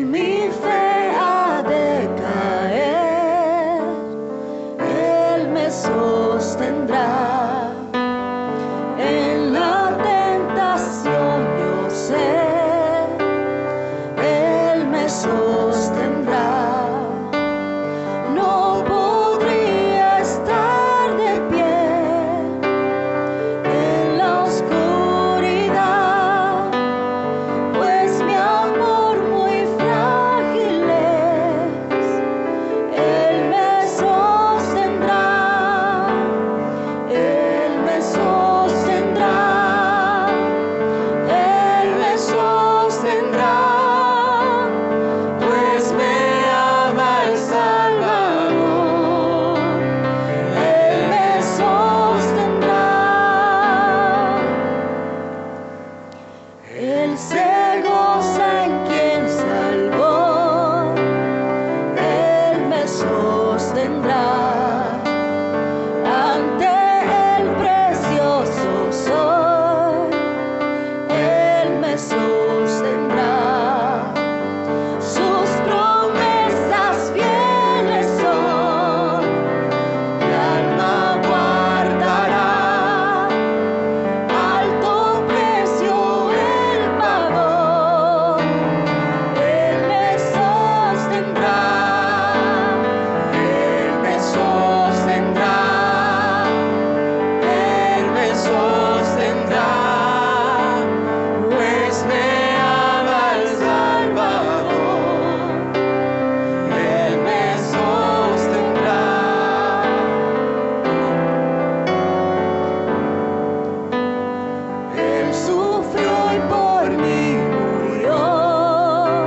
mi fe ha de caer, Él me sostendrá. En la tentación yo sé, Él me sostendrá. No podría estar de pie en la oscuridad, pues mi amor muy frágil es. Él me sostendrá, Él me sostendrá, Él me sostendrá, pues me ama el Salvador. Él me sostendrá. Él se goza en quien salvó, Él me sostendrá. Ante el precioso sol, Él me sostendrá. Sus promesas fieles son, mi alma guardará. Alto precio Él pagó, Él me sostendrá. Él me sostendrá, Él me sostendrá, pues me ama el Salvador. Él me sostendrá. Él sufrió y por mí murió,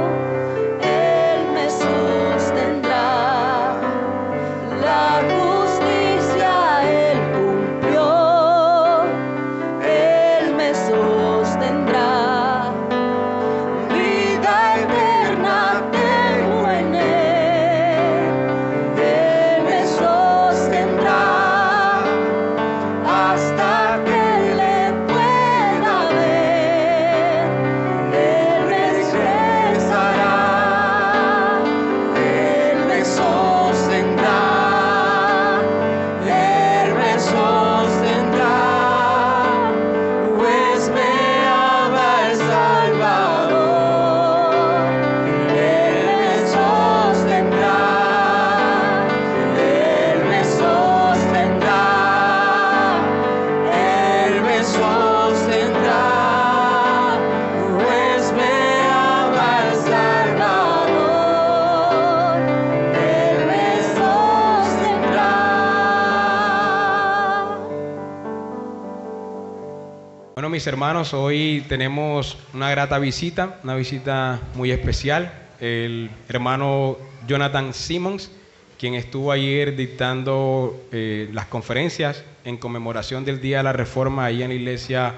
Él me sostendrá. La justicia Él cumplió, Él me sostendrá. Vida eterna tengo en Él, Él me sostendrá. Hasta que le pueda ver, Él regresará. Él me sostendrá, Él me sostendrá, pues me ama el Salvador. Él me sostendrá, Él me sostendrá, Él me sostendrá, pues me ama el Salvador. Él me sostendrá. Bueno, mis hermanos, hoy tenemos una grata visita, una visita muy especial. El hermano Jonathan Simmons, quien estuvo ayer dictando las conferencias en conmemoración del Día de la Reforma ahí en la iglesia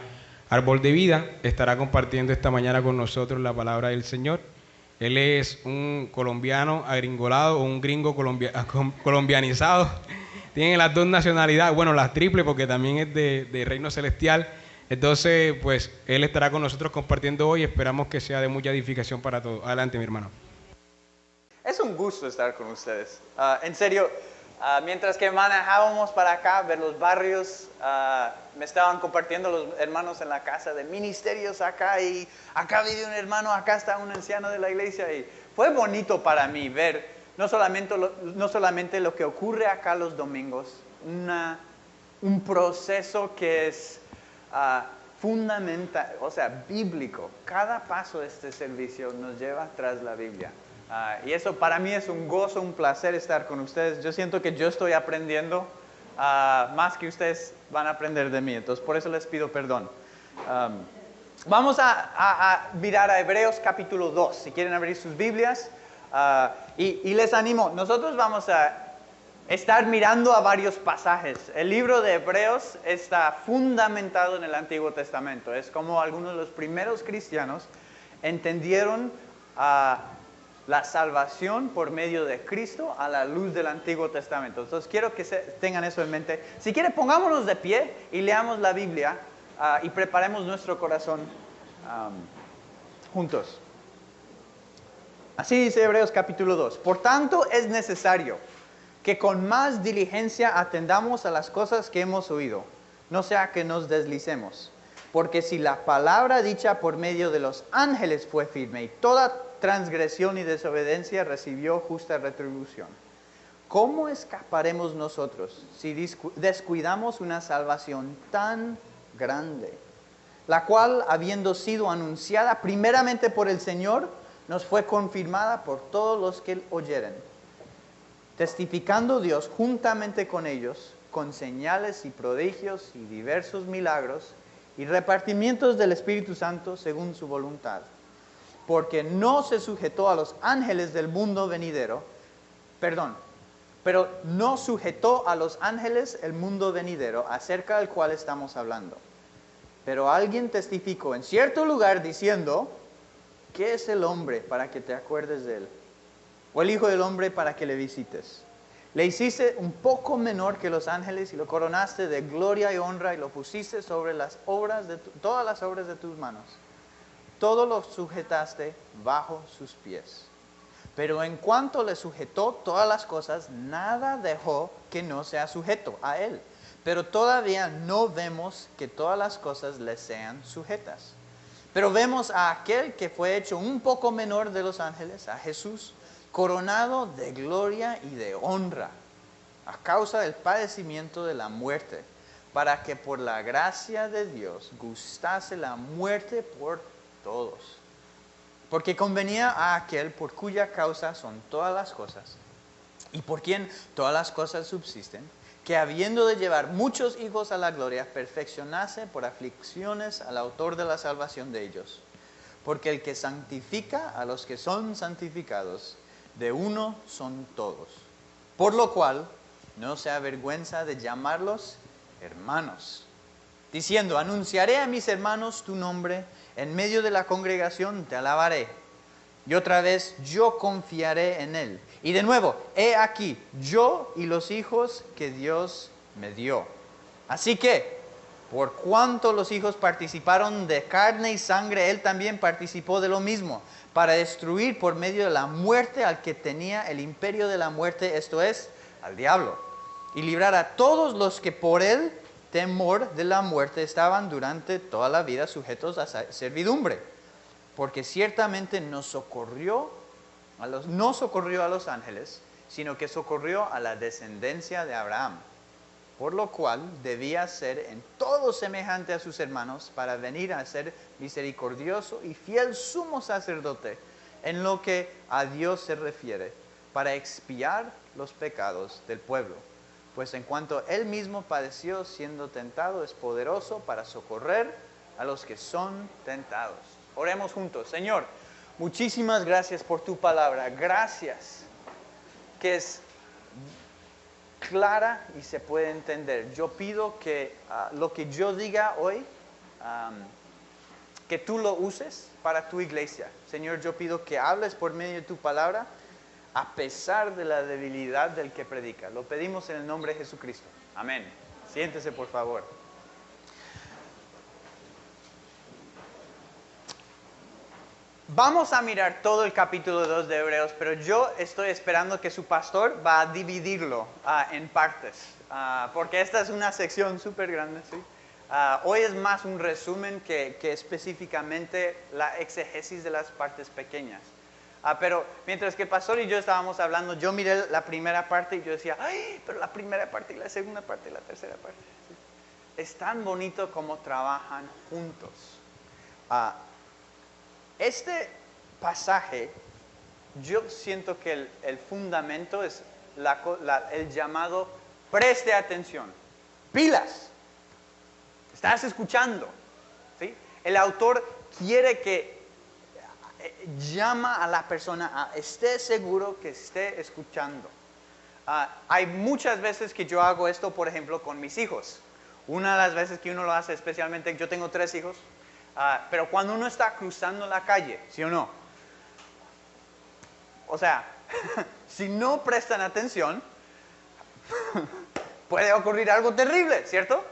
Árbol de Vida, estará compartiendo esta mañana con nosotros la palabra del Señor. Él es un colombiano agringolado, o un gringo colombianizado. Tiene las dos nacionalidades, bueno, las triple, porque también es de Reino Celestial. Entonces, pues, él estará con nosotros compartiendo hoy. Esperamos que sea de mucha edificación para todos. Adelante, mi hermano. Es un gusto estar con ustedes. En serio, mientras que manejábamos para acá, ver los barrios, me estaban compartiendo los hermanos en la casa de ministerios acá, y acá vive un hermano, acá está un anciano de la iglesia, y fue bonito para mí ver no solamente lo que ocurre acá los domingos, un proceso que es fundamental, o sea, bíblico. Cada paso de este servicio nos lleva tras la Biblia. Y eso para mí es un gozo, un placer estar con ustedes. Yo siento que yo estoy aprendiendo más que ustedes van a aprender de mí. Entonces, por eso les pido perdón. Vamos a mirar a Hebreos capítulo 2. Si quieren abrir sus Biblias. Y les animo, nosotros vamos a estar mirando a varios pasajes. El libro de Hebreos está fundamentado en el Antiguo Testamento. Es como algunos de los primeros cristianos entendieron la salvación por medio de Cristo a la luz del Antiguo Testamento. Entonces quiero que tengan eso en mente. Si quieren, pongámonos de pie y leamos la Biblia y preparemos nuestro corazón juntos. Así dice Hebreos capítulo 2. Por tanto, es necesario que con más diligencia atendamos a las cosas que hemos oído, no sea que nos deslicemos. Porque si la palabra dicha por medio de los ángeles fue firme y toda transgresión y desobediencia recibió justa retribución, ¿cómo escaparemos nosotros si descuidamos una salvación tan grande, la cual, habiendo sido anunciada primeramente por el Señor, nos fue confirmada por todos los que oyeren, testificando Dios juntamente con ellos, con señales y prodigios y diversos milagros y repartimientos del Espíritu Santo según su voluntad? Porque no se sujetó a los ángeles del mundo venidero, pero no sujetó a los ángeles el mundo venidero, acerca del cual estamos hablando. Pero alguien testificó en cierto lugar diciendo, ¿qué es el hombre para que te acuerdes de él? ¿O el hijo del hombre para que le visites? Le hiciste un poco menor que los ángeles y lo coronaste de gloria y honra y lo pusiste sobre todas las obras de tus manos. Todo lo sujetaste bajo sus pies. Pero en cuanto le sujetó todas las cosas, nada dejó que no sea sujeto a él. Pero todavía no vemos que todas las cosas le sean sujetas. Pero vemos a aquel que fue hecho un poco menor de los ángeles, a Jesús, coronado de gloria y de honra, a causa del padecimiento de la muerte, para que por la gracia de Dios gustase la muerte por todos. Porque convenía a aquel por cuya causa son todas las cosas, y por quien todas las cosas subsisten, que habiendo de llevar muchos hijos a la gloria, perfeccionase por aflicciones al autor de la salvación de ellos. Porque el que santifica a los que son santificados, de uno son todos. Por lo cual, no se avergüenza de llamarlos hermanos, diciendo, anunciaré a mis hermanos tu nombre, en medio de la congregación te alabaré. Y otra vez, yo confiaré en él. Y de nuevo, he aquí, yo y los hijos que Dios me dio. Así que, por cuanto los hijos participaron de carne y sangre, él también participó de lo mismo, para destruir por medio de la muerte al que tenía el imperio de la muerte, esto es, al diablo, y librar a todos los que por el temor de la muerte estaban durante toda la vida sujetos a servidumbre. Porque ciertamente no socorrió a los ángeles, sino que socorrió a la descendencia de Abraham. Por lo cual debía ser en todo semejante a sus hermanos, para venir a ser misericordioso y fiel sumo sacerdote en lo que a Dios se refiere, para expiar los pecados del pueblo. Pues en cuanto él mismo padeció siendo tentado, es poderoso para socorrer a los que son tentados. Oremos juntos. Señor, muchísimas gracias por tu palabra. Gracias que es clara y se puede entender. Yo pido que lo que yo diga hoy, que tú lo uses para tu iglesia. Señor, yo pido que hables por medio de tu palabra, a pesar de la debilidad del que predica. Lo pedimos en el nombre de Jesucristo. Amén. Siéntese, por favor. Vamos a mirar todo el capítulo 2 de Hebreos, pero yo estoy esperando que su pastor va a dividirlo en partes, porque esta es una sección súper grande, ¿sí? Hoy es más un resumen que específicamente la exégesis de las partes pequeñas. Pero mientras que el pastor y yo estábamos hablando, yo miré la primera parte y yo decía, ¡ay! Pero la primera parte y la segunda parte y la tercera parte. ¿Sí? Es tan bonito como trabajan juntos. Este pasaje, yo siento que el fundamento es el llamado, preste atención, pilas, estás escuchando, ¿sí? El autor quiere que llama a la persona a esté seguro que esté escuchando. Hay muchas veces que yo hago esto, por ejemplo, con mis hijos. Una de las veces que uno lo hace, especialmente, yo tengo 3 hijos, pero cuando uno está cruzando la calle, ¿sí o no? O sea, si no prestan atención, puede ocurrir algo terrible, ¿cierto?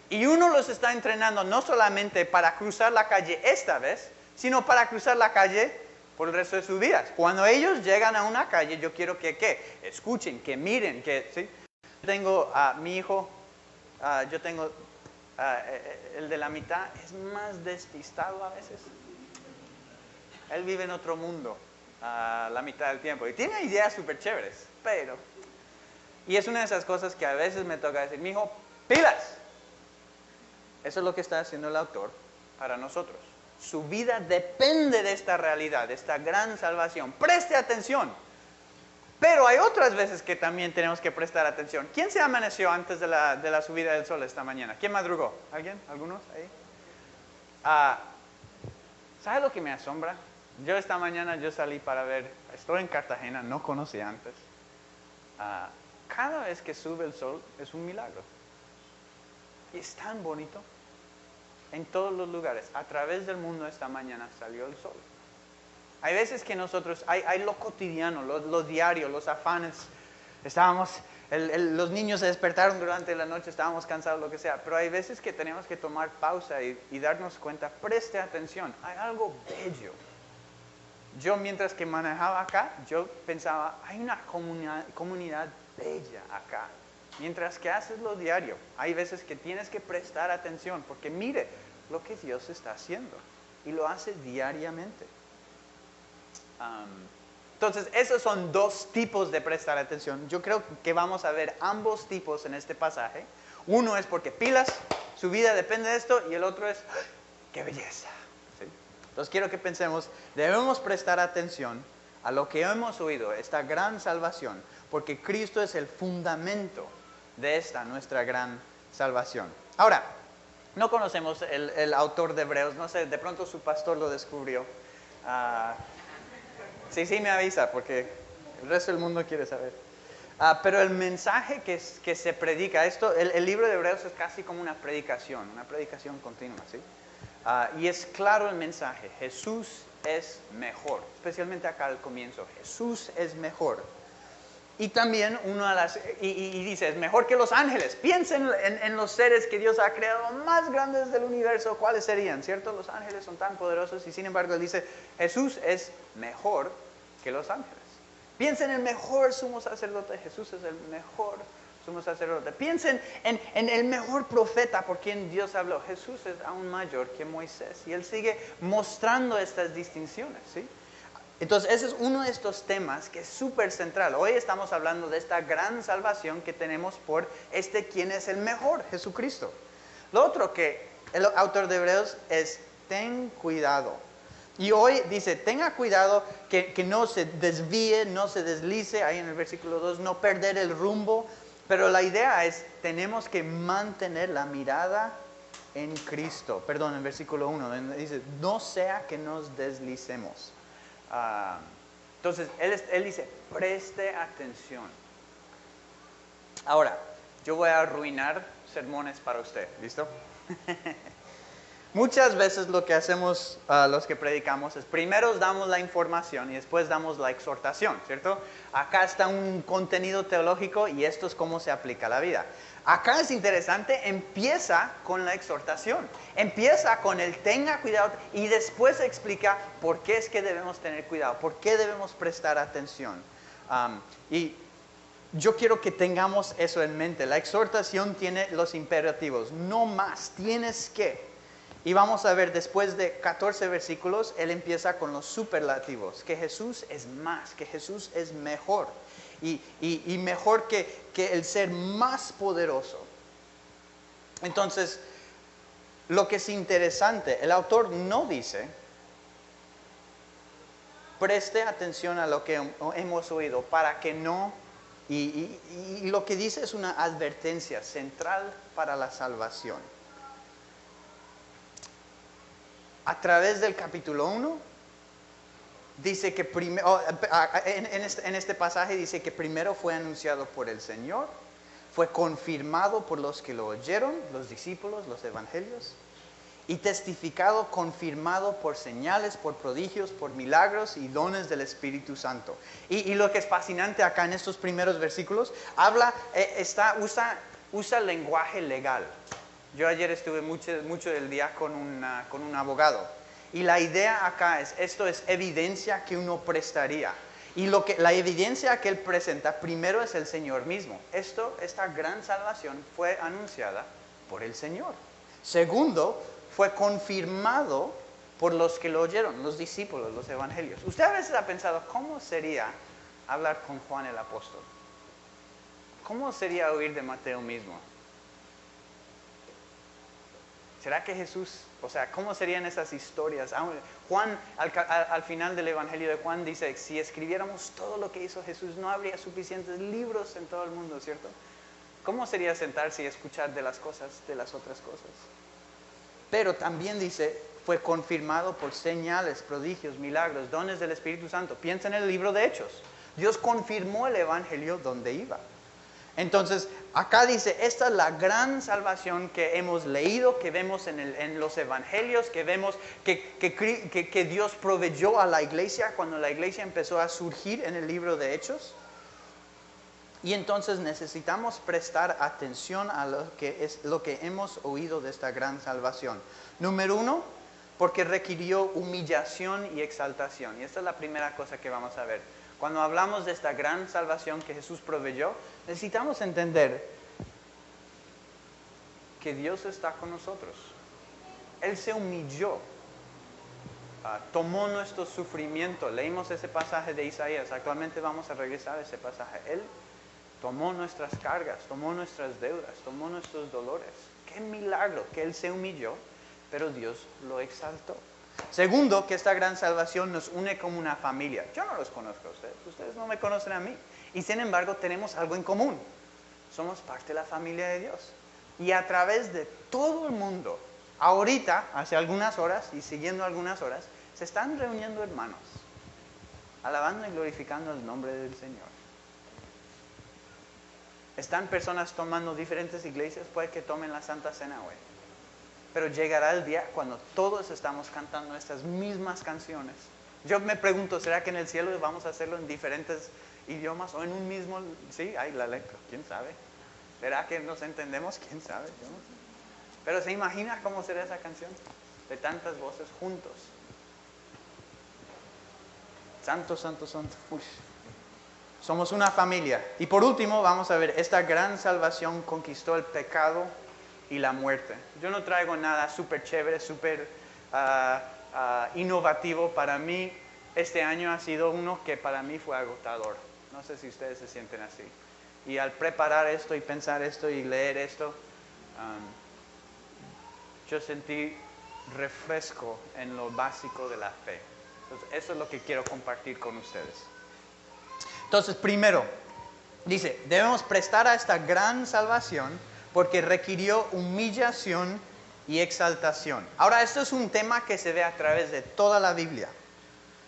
Y uno los está entrenando no solamente para cruzar la calle esta vez, sino para cruzar la calle por el resto de sus vidas. Cuando ellos llegan a una calle, yo quiero que ¿qué? Escuchen, que miren, que ¿sí? Yo tengo a mi hijo, el de la mitad es más despistado a veces. Él vive en otro mundo la mitad del tiempo y tiene ideas súper chéveres, pero... Y es una de esas cosas que a veces me toca decir, mi hijo, pilas. Eso es lo que está haciendo el autor para nosotros. Su vida depende de esta realidad, de esta gran salvación. Preste atención. Pero hay otras veces que también tenemos que prestar atención. ¿Quién se amaneció antes de la subida del sol esta mañana? ¿Quién madrugó? ¿Alguien? ¿Algunos ahí? ¿Sabe lo que me asombra? Yo esta mañana salí para ver, estoy en Cartagena, no conocí antes. Cada vez que sube el sol es un milagro. Y es tan bonito. En todos los lugares, a través del mundo esta mañana salió el sol. Hay veces que nosotros, hay lo cotidiano, lo diario, los afanes. Los niños se despertaron durante la noche, estábamos cansados, lo que sea. Pero hay veces que tenemos que tomar pausa y darnos cuenta, preste atención, hay algo bello. Yo mientras que manejaba acá, yo pensaba, hay una comunidad bella acá. Mientras que haces lo diario, hay veces que tienes que prestar atención, porque mire lo que Dios está haciendo y lo hace diariamente. Entonces, esos son dos tipos de prestar atención. Yo creo que vamos a ver ambos tipos en este pasaje. Uno es porque pilas, su vida depende de esto, y el otro es, ¡ay, qué belleza! ¿Sí? Entonces, quiero que pensemos, debemos prestar atención a lo que hemos oído, esta gran salvación, porque Cristo es el fundamento de esta nuestra gran salvación. Ahora, no conocemos el autor de Hebreos, no sé, de pronto su pastor lo descubrió. Sí, me avisa, porque el resto del mundo quiere saber. Pero el mensaje que se predica, el libro de Hebreos es casi como una predicación continua, ¿sí? Y es claro el mensaje, Jesús es mejor, especialmente acá al comienzo, Jesús es mejor. Y también y dice, es mejor que los ángeles. Piensen en los seres que Dios ha creado más grandes del universo, ¿cuáles serían? ¿Cierto? Los ángeles son tan poderosos y sin embargo él dice, Jesús es mejor que los ángeles. Piensen en el mejor sumo sacerdote, Jesús es el mejor sumo sacerdote. Piensen en el mejor profeta por quien Dios habló, Jesús es aún mayor que Moisés. Y él sigue mostrando estas distinciones, ¿sí? Entonces, ese es uno de estos temas que es súper central. Hoy estamos hablando de esta gran salvación que tenemos por quien es el mejor, Jesucristo. Lo otro que el autor de Hebreos es, ten cuidado. Y hoy dice, tenga cuidado que no se desvíe, no se deslice, ahí en el versículo 2, no perder el rumbo. Pero la idea es, tenemos que mantener la mirada en Cristo. Perdón, en el versículo 1, dice, no sea que nos deslicemos. Entonces, él dice, preste atención. Ahora, yo voy a arruinar sermones para usted, ¿listo? Muchas veces lo que hacemos los que predicamos es primero damos la información y después damos la exhortación, ¿cierto? Acá está un contenido teológico y esto es cómo se aplica a la vida. Acá es interesante, empieza con la exhortación, empieza con el tenga cuidado y después explica por qué es que debemos tener cuidado, por qué debemos prestar atención. Y yo quiero que tengamos eso en mente. La exhortación tiene los imperativos, no más, tienes que. Y vamos a ver, después de 14 versículos, él empieza con los superlativos, que Jesús es más, que Jesús es mejor. Y mejor que el ser más poderoso. Entonces, lo que es interesante, el autor no dice, preste atención a lo que hemos oído para que no, y lo que dice es una advertencia central para la salvación. A través del capítulo 1, dice que en este pasaje dice que primero fue anunciado por el Señor, fue confirmado por los que lo oyeron, los discípulos, los evangelios, y testificado, confirmado por señales, por prodigios, por milagros y dones del Espíritu Santo. Y lo que es fascinante acá en estos primeros versículos, usa lenguaje legal. Yo ayer estuve mucho del día con un abogado. Y la idea acá es, esto es evidencia que uno prestaría. Y la evidencia que él presenta primero es el Señor mismo. Esta gran salvación fue anunciada por el Señor. Segundo, fue confirmado por los que lo oyeron, los discípulos, los evangelios. Usted a veces ha pensado, ¿cómo sería hablar con Juan el apóstol? ¿Cómo sería oír de Mateo mismo? ¿Será que Jesús, cómo serían esas historias? Juan, al final del Evangelio de Juan, dice, si escribiéramos todo lo que hizo Jesús, no habría suficientes libros en todo el mundo, ¿cierto? ¿Cómo sería sentarse y escuchar de las otras cosas? Pero también dice, fue confirmado por señales, prodigios, milagros, dones del Espíritu Santo. Piensa en el libro de Hechos. Dios confirmó el Evangelio donde iba. Entonces, acá dice, esta es la gran salvación que hemos leído, que vemos en los evangelios, que vemos que Dios proveyó a la iglesia cuando la iglesia empezó a surgir en el libro de Hechos. Y entonces necesitamos prestar atención a lo que hemos oído de esta gran salvación. Número 1, porque requirió humillación y exaltación. Y esta es la primera cosa que vamos a ver. Cuando hablamos de esta gran salvación que Jesús proveyó, necesitamos entender que Dios está con nosotros. Él se humilló, tomó nuestro sufrimiento. Leímos ese pasaje de Isaías, actualmente vamos a regresar a ese pasaje. Él tomó nuestras cargas, tomó nuestras deudas, tomó nuestros dolores. Qué milagro que Él se humilló, pero Dios lo exaltó. Segundo, que esta gran salvación nos une como una familia. Yo no los conozco a ustedes no me conocen a mí. Y sin embargo tenemos algo en común. Somos parte de la familia de Dios. Y a través de todo el mundo, ahorita, hace algunas horas y siguiendo algunas horas, se están reuniendo hermanos, alabando y glorificando el nombre del Señor. Están personas tomando diferentes iglesias, puede que tomen la Santa Cena hoy. Pero llegará el día cuando todos estamos cantando estas mismas canciones. Yo me pregunto, ¿será que en el cielo vamos a hacerlo en diferentes idiomas o en un mismo? Sí, hay la letra, ¿quién sabe? ¿Será que nos entendemos? ¿Quién sabe? Yo no sé. Pero ¿se imagina cómo será esa canción? De tantas voces juntos. Santo, santo, santo. Uy. Somos una familia. Y por último, vamos a ver, esta gran salvación conquistó el pecado y la muerte. Yo no traigo nada súper chévere, súper innovativo. Para mí, este año ha sido uno que para mí fue agotador. No sé si ustedes se sienten así. Y al preparar esto y pensar esto y leer esto, yo sentí refresco en lo básico de la fe. Entonces, eso es lo que quiero compartir con ustedes. Entonces, primero, dice, debemos prestar a esta gran salvación porque requirió humillación y exaltación. Ahora, esto es un tema que se ve a través de toda la Biblia.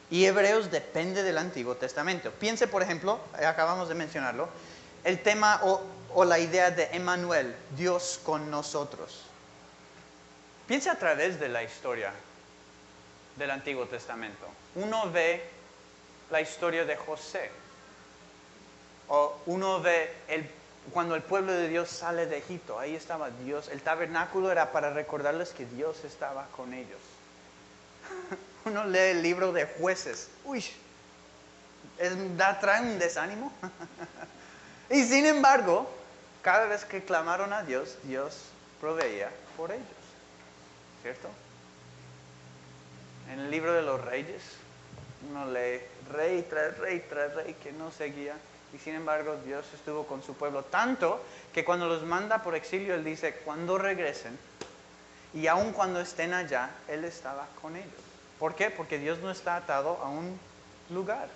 Y Hebreos depende del Antiguo Testamento. Piense, por ejemplo, acabamos de mencionarlo, el tema o la idea de Emmanuel, Dios con nosotros. Piense a través de la historia del Antiguo Testamento. Uno ve la historia de José. O uno ve cuando el pueblo de Dios sale de Egipto, ahí estaba Dios. El tabernáculo era para recordarles que Dios estaba con ellos. Uno lee el libro de Jueces. Uy, trae un desánimo. Y sin embargo, cada vez que clamaron a Dios, Dios proveía por ellos. ¿Cierto? En el libro de los Reyes, uno lee rey tras rey tras rey que no seguía. Y sin embargo, Dios estuvo con su pueblo tanto que cuando los manda por exilio, Él dice, cuando regresen, y aun cuando estén allá, Él estaba con ellos. ¿Por qué? Porque Dios no está atado a un lugar.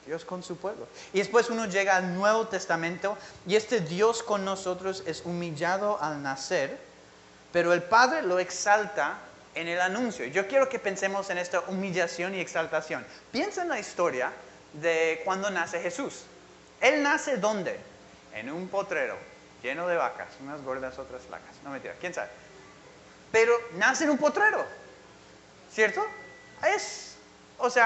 Dios con su pueblo. Y después uno llega al Nuevo Testamento y este Dios con nosotros es humillado al nacer, pero el Padre lo exalta en el anuncio. Yo quiero que pensemos en esta humillación y exaltación. Piensa en la historia de cuando nace Jesús. Él nace ¿dónde? En un potrero lleno de vacas, unas gordas, otras flacas. No mentira, quién sabe. Pero nace en un potrero, ¿cierto?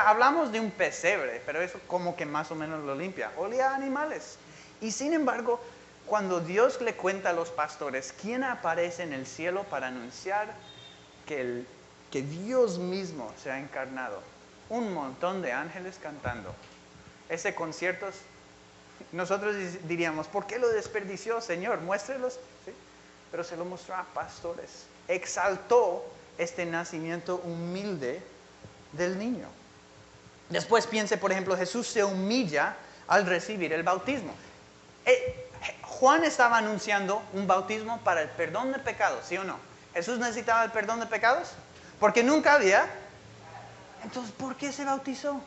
Hablamos de un pesebre, pero eso como que más o menos lo limpia. Olía a animales. Y sin embargo, cuando Dios le cuenta a los pastores quién aparece en el cielo para anunciar que que Dios mismo se ha encarnado. Un montón de ángeles cantando. Ese concierto, nosotros diríamos, ¿por qué lo desperdició, Señor? Muéstrelos. ¿Sí? Pero se lo mostró a pastores. Exaltó este nacimiento humilde del niño. Después piense, por ejemplo, Jesús se humilla al recibir el bautismo. Juan estaba anunciando un bautismo para el perdón de pecados, ¿sí o no? ¿Jesús necesitaba el perdón de pecados? Porque nunca había. Entonces, ¿por qué se bautizó?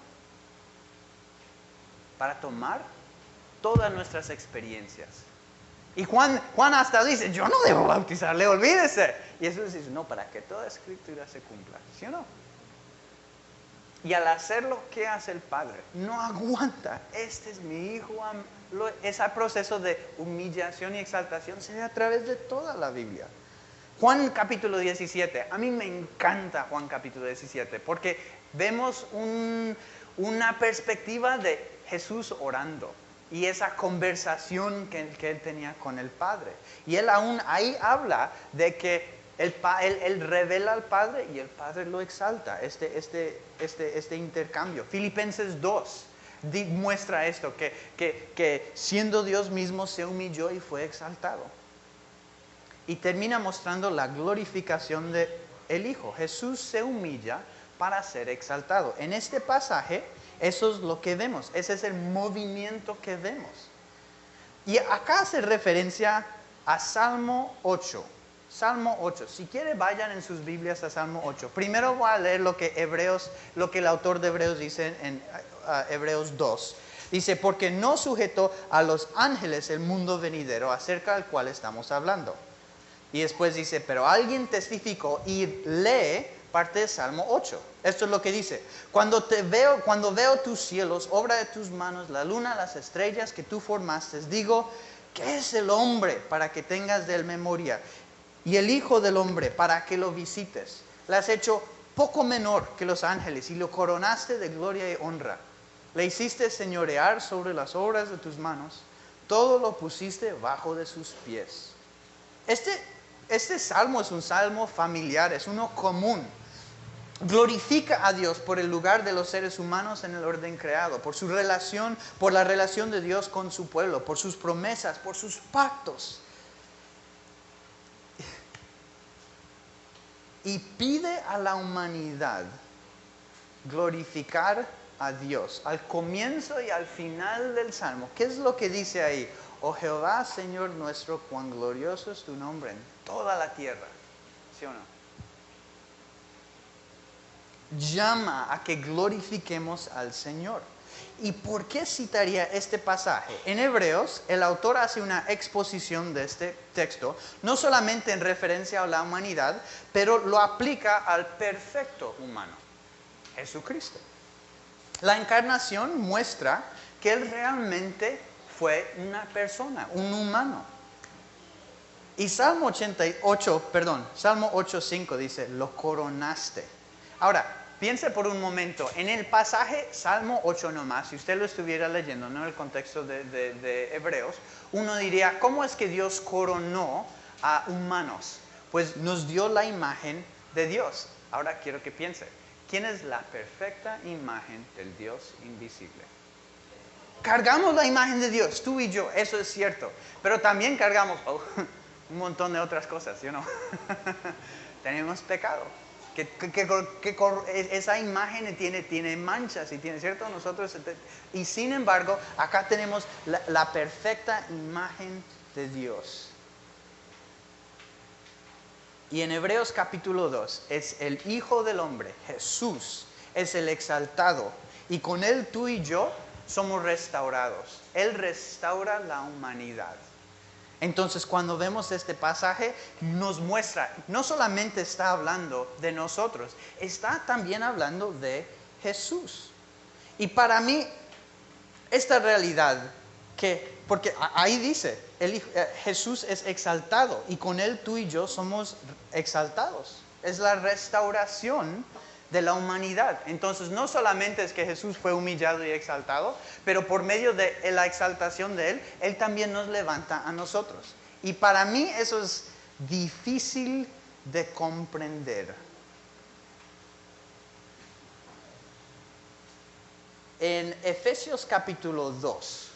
Para tomar todas nuestras experiencias. Y Juan hasta dice, yo no debo bautizarle, olvídese. Y Jesús dice, no, para que toda escritura se cumpla, ¿sí o no? Y al hacerlo, ¿qué hace el Padre? No aguanta. Este es mi hijo. Ese proceso de humillación y exaltación se ve a través de toda la Biblia. Juan capítulo 17. A mí me encanta Juan capítulo 17 porque vemos una perspectiva de Jesús orando y esa conversación que él tenía con el Padre. Y él aún ahí habla de que él revela al Padre y el Padre lo exalta, este intercambio. Filipenses 2 muestra esto, que siendo Dios mismo se humilló y fue exaltado. Y termina mostrando la glorificación del Hijo. Jesús se humilla para ser exaltado. En este pasaje, eso es lo que vemos, ese es el movimiento que vemos. Y acá hace referencia a Salmo 8. Salmo 8. Si quiere, vayan en sus Biblias a Salmo 8. Primero voy a leer lo que el autor de Hebreos dice en Hebreos 2. Dice, porque no sujetó a los ángeles el mundo venidero acerca del cual estamos hablando. Y después dice, pero alguien testificó y lee parte de Salmo 8. Esto es lo que dice. Cuando veo tus cielos, obra de tus manos, la luna, las estrellas que tú formaste, digo, ¿qué es el hombre para que tengas de él memoria? Y el Hijo del Hombre para que lo visites. Le has hecho poco menor que los ángeles y lo coronaste de gloria y honra. Le hiciste señorear sobre las obras de tus manos. Todo lo pusiste bajo de sus pies. Este salmo es un salmo familiar, es uno común. Glorifica a Dios por el lugar de los seres humanos en el orden creado, por la relación de Dios con su pueblo, por sus promesas, por sus pactos. Y pide a la humanidad glorificar a Dios. Al comienzo y al final del Salmo, ¿qué es lo que dice ahí? Oh Jehová, Señor nuestro, cuán glorioso es tu nombre en toda la tierra. ¿Sí o no? Llama a que glorifiquemos al Señor. ¿Y por qué citaría este pasaje? En Hebreos, el autor hace una exposición de este texto, no solamente en referencia a la humanidad, pero lo aplica al perfecto humano, Jesucristo. La encarnación muestra que Él realmente fue una persona, un humano. Y Salmo 8:5 dice, lo coronaste. Ahora, piense por un momento, en el pasaje Salmo 8 nomás, si usted lo estuviera leyendo, no en el contexto de Hebreos, uno diría, ¿cómo es que Dios coronó a humanos? Pues nos dio la imagen de Dios. Ahora quiero que piense, ¿quién es la perfecta imagen del Dios invisible? Cargamos la imagen de Dios, tú y yo, eso es cierto, pero también cargamos un montón de otras cosas, ¿sí o no? Tenemos pecado. Esa imagen tiene manchas y tiene, ¿cierto? Y sin embargo, acá tenemos la perfecta imagen de Dios. Y en Hebreos capítulo 2, es el Hijo del Hombre, Jesús, es el exaltado. Y con Él tú y yo somos restaurados. Él restaura la humanidad. Entonces, cuando vemos este pasaje, nos muestra, no solamente está hablando de nosotros, está también hablando de Jesús. Y para mí, esta realidad, porque ahí dice, Jesús es exaltado y con Él tú y yo somos exaltados. Es la restauración de la humanidad. Entonces, no solamente es que Jesús fue humillado y exaltado, pero por medio de la exaltación de Él, Él también nos levanta a nosotros. Y para mí eso es difícil de comprender. en Efesios capítulo 2.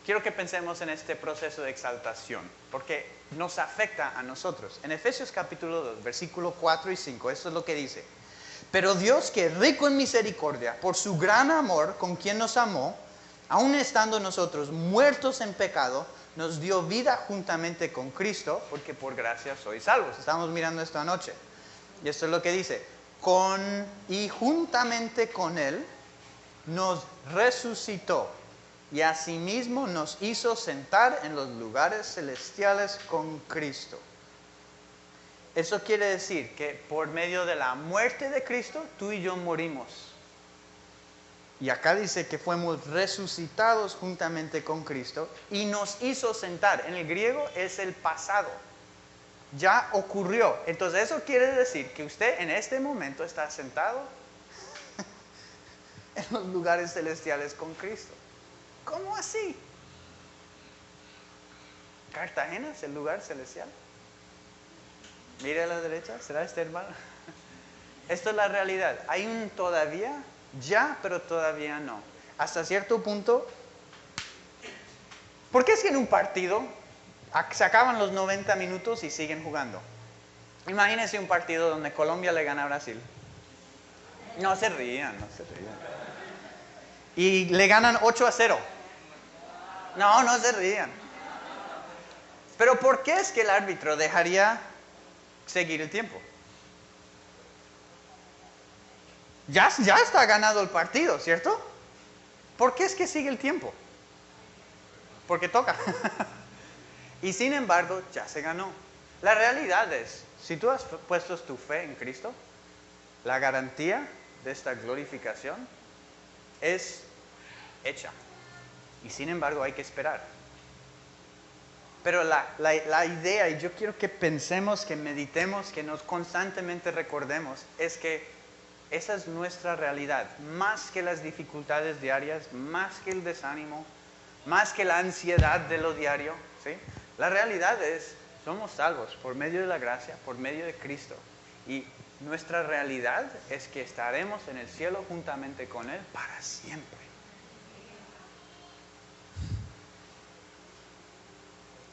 Quiero que pensemos en este proceso de exaltación, porque nos afecta a nosotros. En Efesios capítulo 2, versículo 4 y 5, esto es lo que dice. Pero Dios, que es rico en misericordia, por su gran amor con quien nos amó, aun estando nosotros muertos en pecado, nos dio vida juntamente con Cristo, porque por gracia sois salvos. Estamos mirando esto anoche. Y esto es lo que dice. Y juntamente con Él nos resucitó. Y asimismo nos hizo sentar en los lugares celestiales con Cristo. Eso quiere decir que por medio de la muerte de Cristo, tú y yo morimos. Y acá dice que fuimos resucitados juntamente con Cristo y nos hizo sentar. En el griego es el pasado. Ya ocurrió. Entonces eso quiere decir que usted en este momento está sentado en los lugares celestiales con Cristo. ¿Cómo así? ¿Cartagena es el lugar celestial? Mire a la derecha, ¿será este hermano? Esto es la realidad. Hay un todavía, ya, pero todavía no. Hasta cierto punto. ¿Por qué es que en un partido se acaban los 90 minutos y siguen jugando? Imagínense un partido donde Colombia le gana a Brasil. No se rían. Y le ganan 8-0. No se rían. Pero ¿por qué es que el árbitro dejaría seguir el tiempo? Ya está ganado el partido, ¿cierto? ¿Por qué es que sigue el tiempo? Porque toca. Y sin embargo, ya se ganó. La realidad es, si tú has puesto tu fe en Cristo, la garantía de esta glorificación es hecha. Y sin embargo hay que esperar. Pero la idea, y yo quiero que pensemos, que meditemos, que nos constantemente recordemos, es que esa es nuestra realidad. Más que las dificultades diarias, más que el desánimo, más que la ansiedad de lo diario, ¿sí? La realidad es, somos salvos por medio de la gracia, por medio de Cristo. Y nuestra realidad es que estaremos en el cielo juntamente con Él para siempre.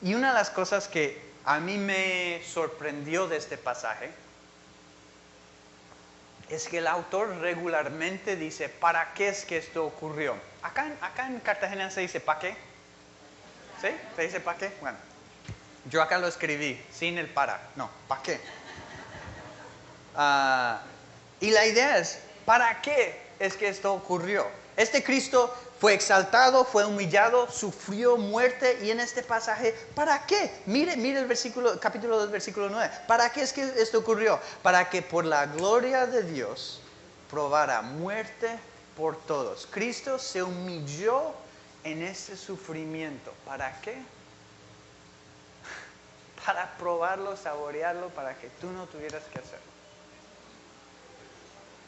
Y una de las cosas que a mí me sorprendió de este pasaje es que el autor regularmente dice, ¿para qué es que esto ocurrió? Acá en Cartagena se dice, ¿para qué? ¿Sí? ¿Se dice para qué? Bueno, yo acá lo escribí, sin el para. No, ¿para qué? Y la idea es, ¿para qué es que esto ocurrió? Este Cristo fue exaltado, fue humillado, sufrió muerte, y en este pasaje, ¿para qué? Mire el capítulo 2, versículo 9. ¿Para qué es que esto ocurrió? Para que por la gloria de Dios probara muerte por todos. Cristo se humilló en ese sufrimiento. ¿Para qué? Para probarlo, saborearlo, para que tú no tuvieras que hacerlo.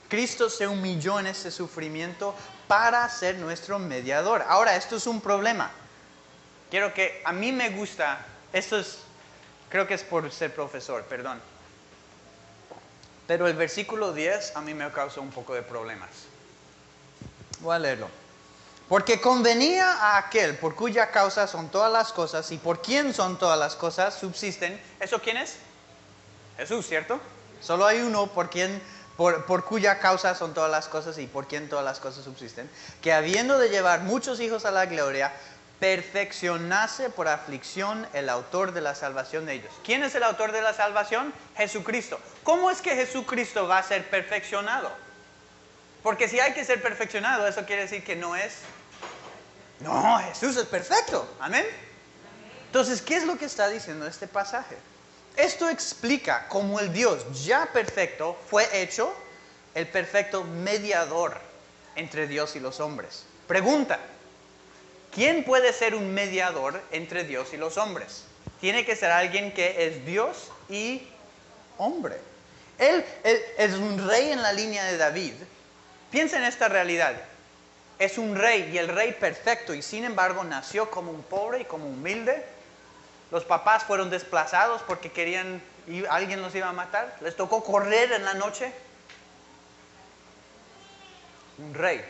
Cristo se humilló en ese sufrimiento para ser nuestro mediador. Ahora, esto es un problema. A mí me gusta, creo que es por ser profesor, perdón. Pero el versículo 10 a mí me causó un poco de problemas. Voy a leerlo. Porque convenía a aquel por cuya causa son todas las cosas y por quien son todas las cosas subsisten. ¿Eso quién es? Jesús, ¿cierto? Solo hay uno por cuya causa son todas las cosas y por quien todas las cosas subsisten, que habiendo de llevar muchos hijos a la gloria, perfeccionase por aflicción el autor de la salvación de ellos. ¿Quién es el autor de la salvación? Jesucristo. ¿Cómo es que Jesucristo va a ser perfeccionado? Porque si hay que ser perfeccionado, eso quiere decir que no, Jesús es perfecto. Amén. Entonces, ¿qué es lo que está diciendo este pasaje? Esto explica cómo el Dios ya perfecto fue hecho el perfecto mediador entre Dios y los hombres. Pregunta, ¿quién puede ser un mediador entre Dios y los hombres? Tiene que ser alguien que es Dios y hombre. Él es un rey en la línea de David. Piensa en esta realidad. Es un rey y el rey perfecto, y sin embargo nació como un pobre y como humilde. Los papás fueron desplazados porque alguien los iba a matar. Les tocó correr en la noche. un rey,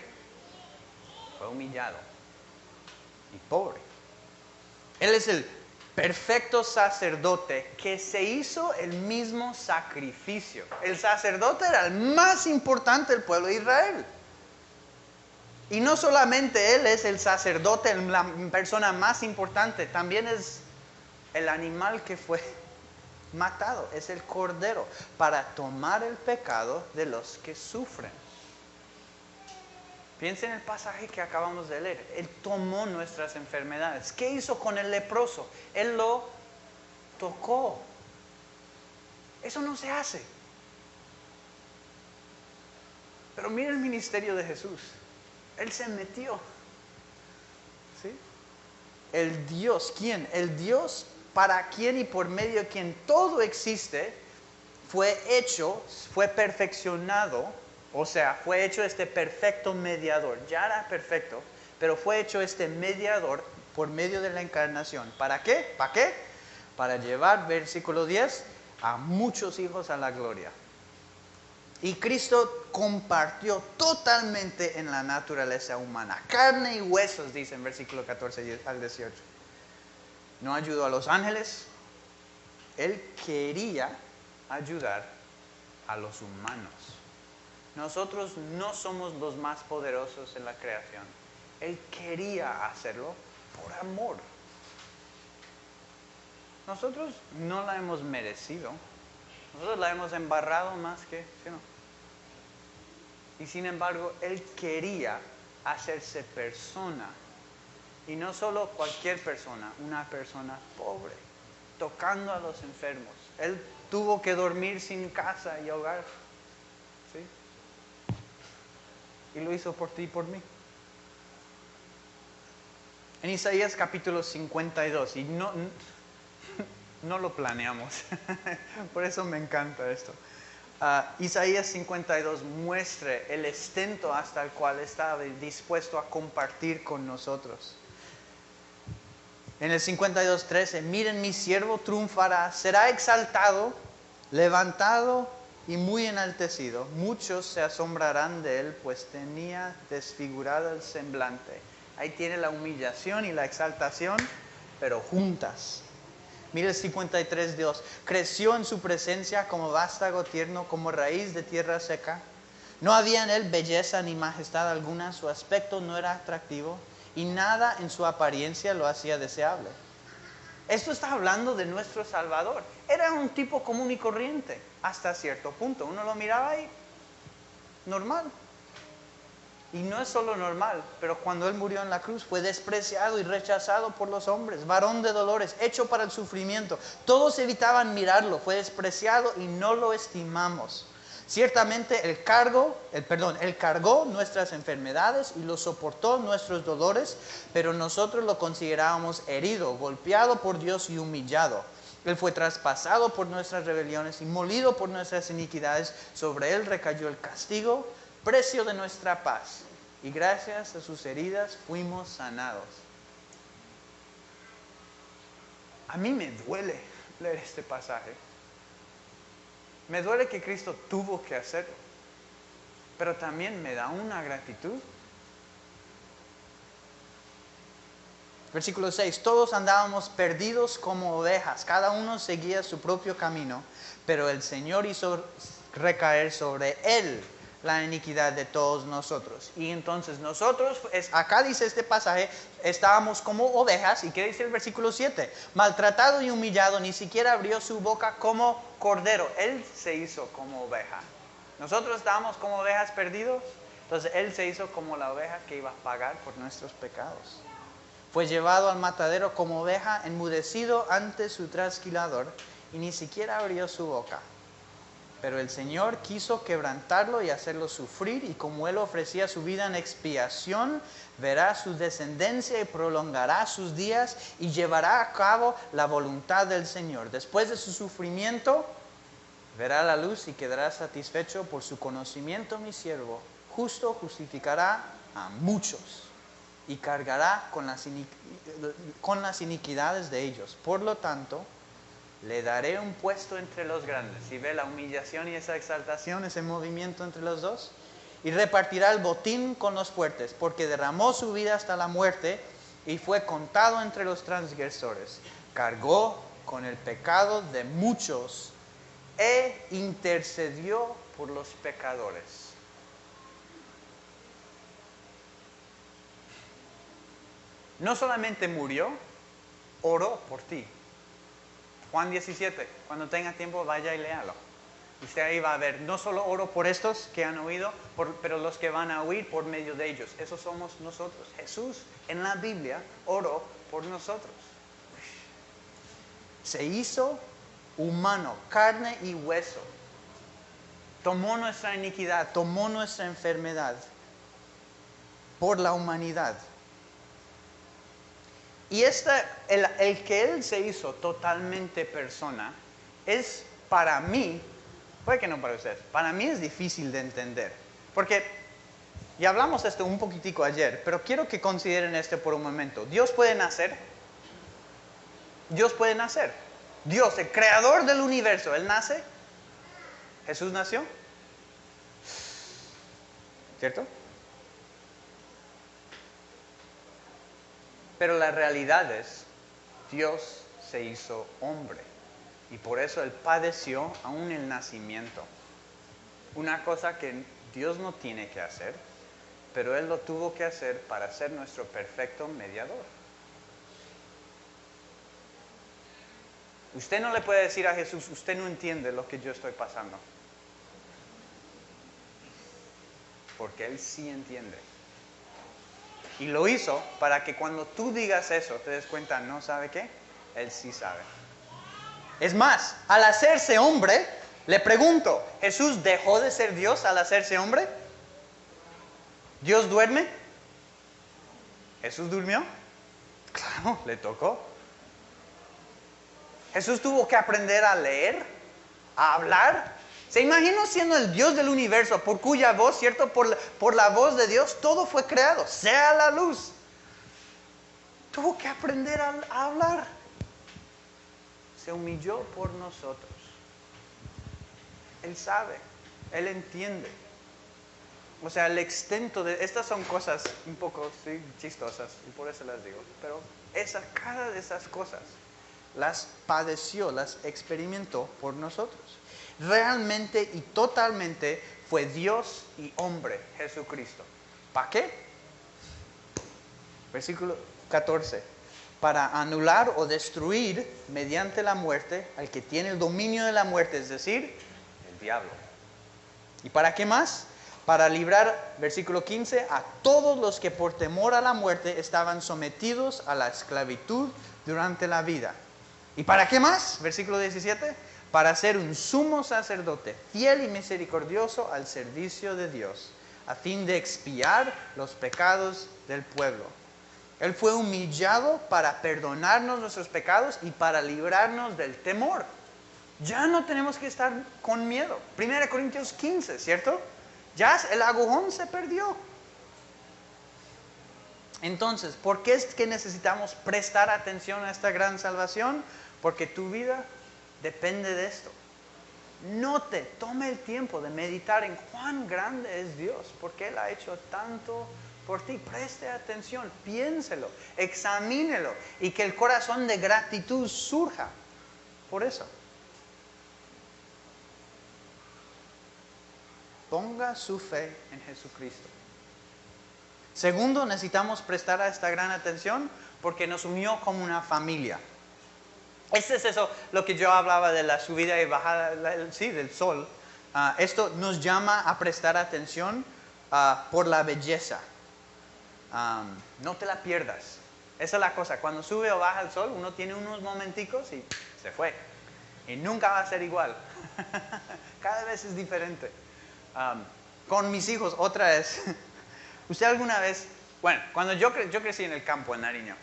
fue humillado y pobre. Él es el perfecto sacerdote que se hizo el mismo sacrificio. El sacerdote era el más importante del pueblo de Israel. Y no solamente él es el sacerdote, la persona más importante, también es el animal que fue matado, es el cordero, para tomar el pecado de los que sufren. Piensen en el pasaje que acabamos de leer. Él tomó nuestras enfermedades. ¿Qué hizo con el leproso? Él lo tocó. Eso no se hace. Pero mira el ministerio de Jesús. Él se metió. ¿Sí? El Dios, ¿quién? El Dios para quien y por medio de quien todo existe, fue hecho, fue perfeccionado, o sea, fue hecho este perfecto mediador. Ya era perfecto, pero fue hecho este mediador por medio de la encarnación. ¿Para qué? ¿Para qué? Para llevar, versículo 10, a muchos hijos a la gloria. Y Cristo compartió totalmente en la naturaleza humana. Carne y huesos, dice en versículo 14 al 18. No ayudó a los ángeles. Él quería ayudar a los humanos. Nosotros no somos los más poderosos en la creación. Él quería hacerlo por amor. Nosotros no la hemos merecido. Nosotros la hemos embarrado más que, ¿sí, no? Y sin embargo, Él quería hacerse persona. Y no solo cualquier persona, una persona pobre, tocando a los enfermos. Él tuvo que dormir sin casa y hogar. ¿Sí? Y lo hizo por ti y por mí. En Isaías capítulo 52, y no lo planeamos, por eso me encanta esto. Isaías 52 muestra el estento hasta el cual estaba dispuesto a compartir con nosotros. En el 52:13, miren, mi siervo triunfará, será exaltado, levantado y muy enaltecido. Muchos se asombrarán de él, pues tenía desfigurado el semblante. Ahí tiene la humillación y la exaltación, pero juntas. Mire el 53:2, creció en su presencia como vástago tierno, como raíz de tierra seca. No había en él belleza ni majestad alguna, su aspecto no era atractivo y nada en su apariencia lo hacía deseable. Esto está hablando de nuestro Salvador. Era un tipo común y corriente, hasta cierto punto. Uno lo miraba y normal. Y no es solo normal, pero cuando Él murió en la cruz fue despreciado y rechazado por los hombres, varón de dolores, hecho para el sufrimiento. Todos evitaban mirarlo, fue despreciado y no lo estimamos. Ciertamente Él cargó nuestras enfermedades y lo soportó nuestros dolores, pero nosotros lo considerábamos herido, golpeado por Dios y humillado. Él fue traspasado por nuestras rebeliones y molido por nuestras iniquidades. Sobre Él recayó el castigo, precio de nuestra paz, y gracias a sus heridas fuimos sanados. A mí me duele leer este pasaje. Me duele que Cristo tuvo que hacerlo, pero también me da una gratitud. Versículo 6, todos andábamos perdidos como ovejas, cada uno seguía su propio camino, pero el Señor hizo recaer sobre Él la iniquidad de todos nosotros. Y entonces nosotros, acá dice este pasaje, estábamos como ovejas. ¿Y qué dice el versículo 7? Maltratado y humillado, ni siquiera abrió su boca como cordero. Él se hizo como oveja. Nosotros estábamos como ovejas perdidos. Entonces Él se hizo como la oveja que iba a pagar por nuestros pecados. Fue llevado al matadero como oveja, enmudecido ante su trasquilador, y ni siquiera abrió su boca. Pero el Señor quiso quebrantarlo y hacerlo sufrir, y como Él ofrecía su vida en expiación, verá su descendencia y prolongará sus días y llevará a cabo la voluntad del Señor. Después de su sufrimiento, verá la luz y quedará satisfecho. Por su conocimiento, mi siervo justo justificará a muchos y cargará con las iniquidades de ellos. Por lo tanto, le daré un puesto entre los grandes. ¿Y ve la humillación y esa exaltación, ese movimiento entre los dos? y repartirá el botín con los fuertes, porque derramó su vida hasta la muerte y fue contado entre los transgresores. Cargó con el pecado de muchos e intercedió por los pecadores. No solamente murió, oró por ti. Juan 17, cuando tenga tiempo vaya y léalo. Usted ahí va a ver, no solo oro por estos que han oído, pero los que van a oír por medio de ellos. Esos somos nosotros. Jesús en la Biblia oró por nosotros. Se hizo humano, carne y hueso. Tomó nuestra iniquidad, tomó nuestra enfermedad por la humanidad. Y el que Él se hizo totalmente persona es para mí, puede que no para ustedes, para mí es difícil de entender. Porque, y hablamos esto un poquitico ayer, pero quiero que consideren esto por un momento. ¿Dios puede nacer? Dios puede nacer. Dios, el creador del universo, ¿Él nace? ¿Jesús nació? ¿Cierto? Pero la realidad es, Dios se hizo hombre y por eso Él padeció aún el nacimiento. Una cosa que Dios no tiene que hacer, pero Él lo tuvo que hacer para ser nuestro perfecto mediador. Usted no le puede decir a Jesús, usted no entiende lo que yo estoy pasando. Porque Él sí entiende. Y lo hizo para que cuando tú digas eso, te des cuenta, ¿no sabe qué? Él sí sabe. Es más, al hacerse hombre, le pregunto, ¿Jesús dejó de ser Dios al hacerse hombre? ¿Dios duerme? ¿Jesús durmió? Claro, le tocó. Jesús tuvo que aprender a leer, a hablar. ¿Se imaginó siendo el Dios del universo, por cuya voz, cierto? Por la voz de Dios, todo fue creado, sea la luz. Tuvo que aprender a hablar. Se humilló por nosotros. Él sabe, Él entiende. O sea, el extento de... Estas son cosas un poco chistosas, y por eso las digo. Pero cada de esas cosas las padeció, las experimentó por nosotros. Realmente y totalmente fue Dios y hombre, Jesucristo. ¿Para qué? Versículo 14. Para anular o destruir mediante la muerte al que tiene el dominio de la muerte, es decir, el diablo. ¿Y para qué más? Para librar, versículo 15, a todos los que por temor a la muerte estaban sometidos a la esclavitud durante la vida. ¿Y para qué más? Versículo 17. Para ser un sumo sacerdote, fiel y misericordioso al servicio de Dios, a fin de expiar los pecados del pueblo. Él fue humillado para perdonarnos nuestros pecados y para librarnos del temor. Ya no tenemos que estar con miedo. 1 Corintios 15, ¿cierto? Ya el agujón se perdió. Entonces, ¿por qué es que necesitamos prestar atención a esta gran salvación? Porque tu vida depende de esto. Note, tome el tiempo de meditar en cuán grande es Dios, porque Él ha hecho tanto por ti. Preste atención, piénselo, examínelo y que el corazón de gratitud surja por eso. Ponga su fe en Jesucristo. Segundo, necesitamos prestar a esta gran atención porque nos unió como una familia. Este es eso, lo que yo hablaba de la subida y bajada, del sol. Esto nos llama a prestar atención por la belleza. No te la pierdas. Esa es la cosa. Cuando sube o baja el sol, uno tiene unos momenticos y se fue. Y nunca va a ser igual. Cada vez es diferente. Con mis hijos, otra vez. ¿Usted alguna vez? Bueno, cuando yo crecí en el campo, en Nariño,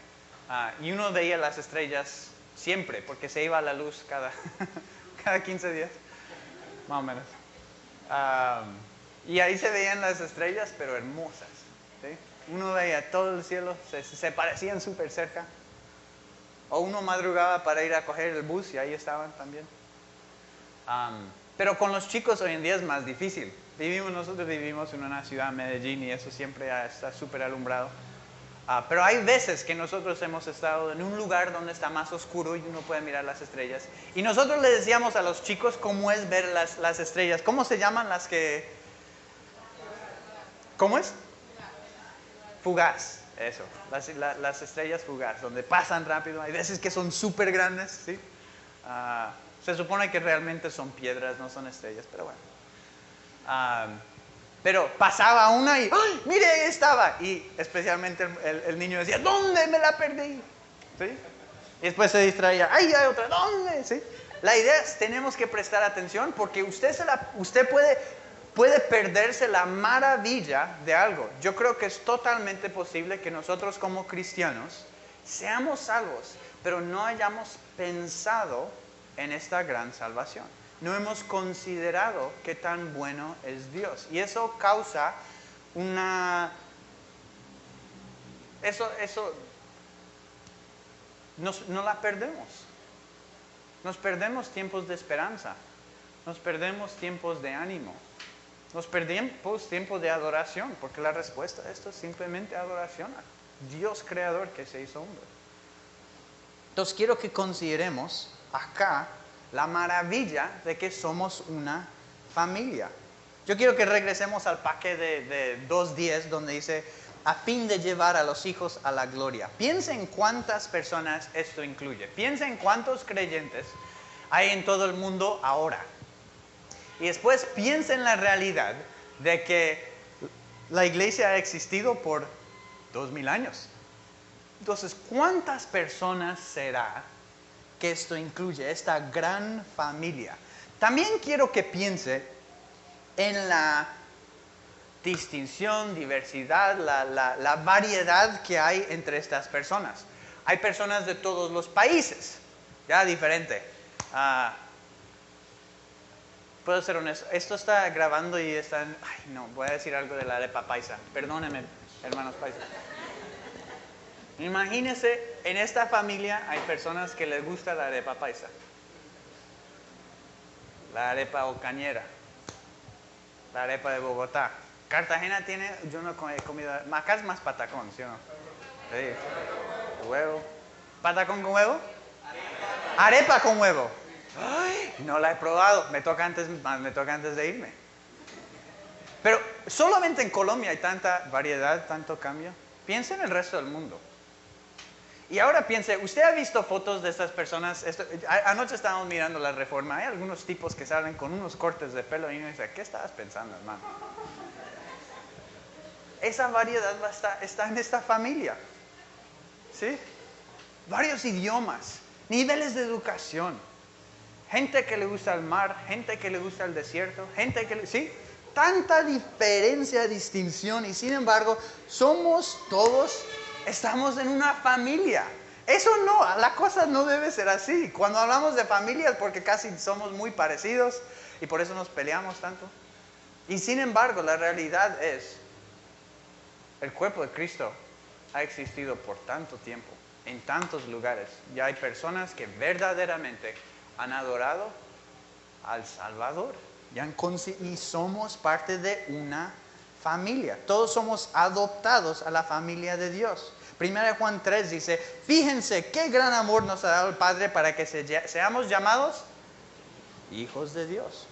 y uno veía las estrellas siempre, porque se iba a la luz cada 15 días, más o menos. Y ahí se veían las estrellas, pero hermosas. ¿Sí? Uno veía todo el cielo, se parecían súper cerca. O uno madrugaba para ir a coger el bus y ahí estaban también. Pero con los chicos hoy en día es más difícil. Nosotros vivimos en una ciudad, Medellín, y eso siempre está súper alumbrado. Pero hay veces que nosotros hemos estado en un lugar donde está más oscuro y uno puede mirar las estrellas. Y nosotros les decíamos a los chicos cómo es ver las estrellas. ¿Cómo se llaman las que...? ¿Cómo es? Fugaz, eso. Las estrellas fugaz, donde pasan rápido. Hay veces que son súper grandes, ¿sí? Se supone que realmente son piedras, no son estrellas, pero bueno. Pero pasaba una y, ¡ay, mire, ahí estaba! Y especialmente el niño decía, ¿dónde me la perdí? ¿Sí? Y después se distraía, ¡ay, hay otra! ¿Dónde? ¿Sí? La idea es, tenemos que prestar atención porque usted puede perderse la maravilla de algo. Yo creo que es totalmente posible que nosotros como cristianos seamos salvos, pero no hayamos pensado en esta gran salvación. No hemos considerado qué tan bueno es Dios. Y eso causa no la perdemos. Nos perdemos tiempos de esperanza. Nos perdemos tiempos de ánimo. Nos perdemos tiempos de adoración, porque la respuesta a esto es simplemente adoración a Dios creador que se hizo hombre. Entonces quiero que consideremos acá la maravilla de que somos una familia. Yo quiero que regresemos al paquete de 2:10 donde dice, a fin de llevar a los hijos a la gloria. Piensen cuántas personas esto incluye. Piensen cuántos creyentes hay en todo el mundo ahora. Y después piensen la realidad de que la iglesia ha existido por 2000 años. Entonces, ¿cuántas personas será que esto incluye, esta gran familia? También quiero que piense en la distinción, diversidad, la variedad que hay entre estas personas. Hay personas de todos los países, ya diferente. Puedo ser honesto, esto está grabando y están... Ay, no, voy a decir algo de la arepa paisa. Perdónenme, hermanos paisas. Imagínense, en esta familia hay personas que les gusta la arepa paisa. La arepa ocañera. La arepa de Bogotá. Cartagena tiene, yo no he comido, acá es más patacón, ¿sí o no? Sí. Huevo. ¿Patacón con huevo? Arepa con huevo. Ay, no la he probado, me toca antes de irme. Pero solamente en Colombia hay tanta variedad, tanto cambio. Piensa en el resto del mundo. Y ahora piense, ¿usted ha visto fotos de estas personas? Anoche estábamos mirando la Reforma. Hay algunos tipos que salen con unos cortes de pelo y uno dice, ¿qué estabas pensando, hermano? Esa variedad está en esta familia. ¿Sí? Varios idiomas, niveles de educación. Gente que le gusta el mar, gente que le gusta el desierto, gente que ¿sí? Tanta diferencia, distinción, y sin embargo, estamos en una familia. Eso no, la cosa no debe ser así. Cuando hablamos de familia es porque casi somos muy parecidos y por eso nos peleamos tanto. Y sin embargo, la realidad es, el cuerpo de Cristo ha existido por tanto tiempo, en tantos lugares. Ya hay personas que verdaderamente han adorado al Salvador y somos parte de una familia. Todos somos adoptados a la familia de Dios. 1 Juan 3 dice, fíjense qué gran amor nos ha dado el Padre para que seamos llamados hijos de Dios.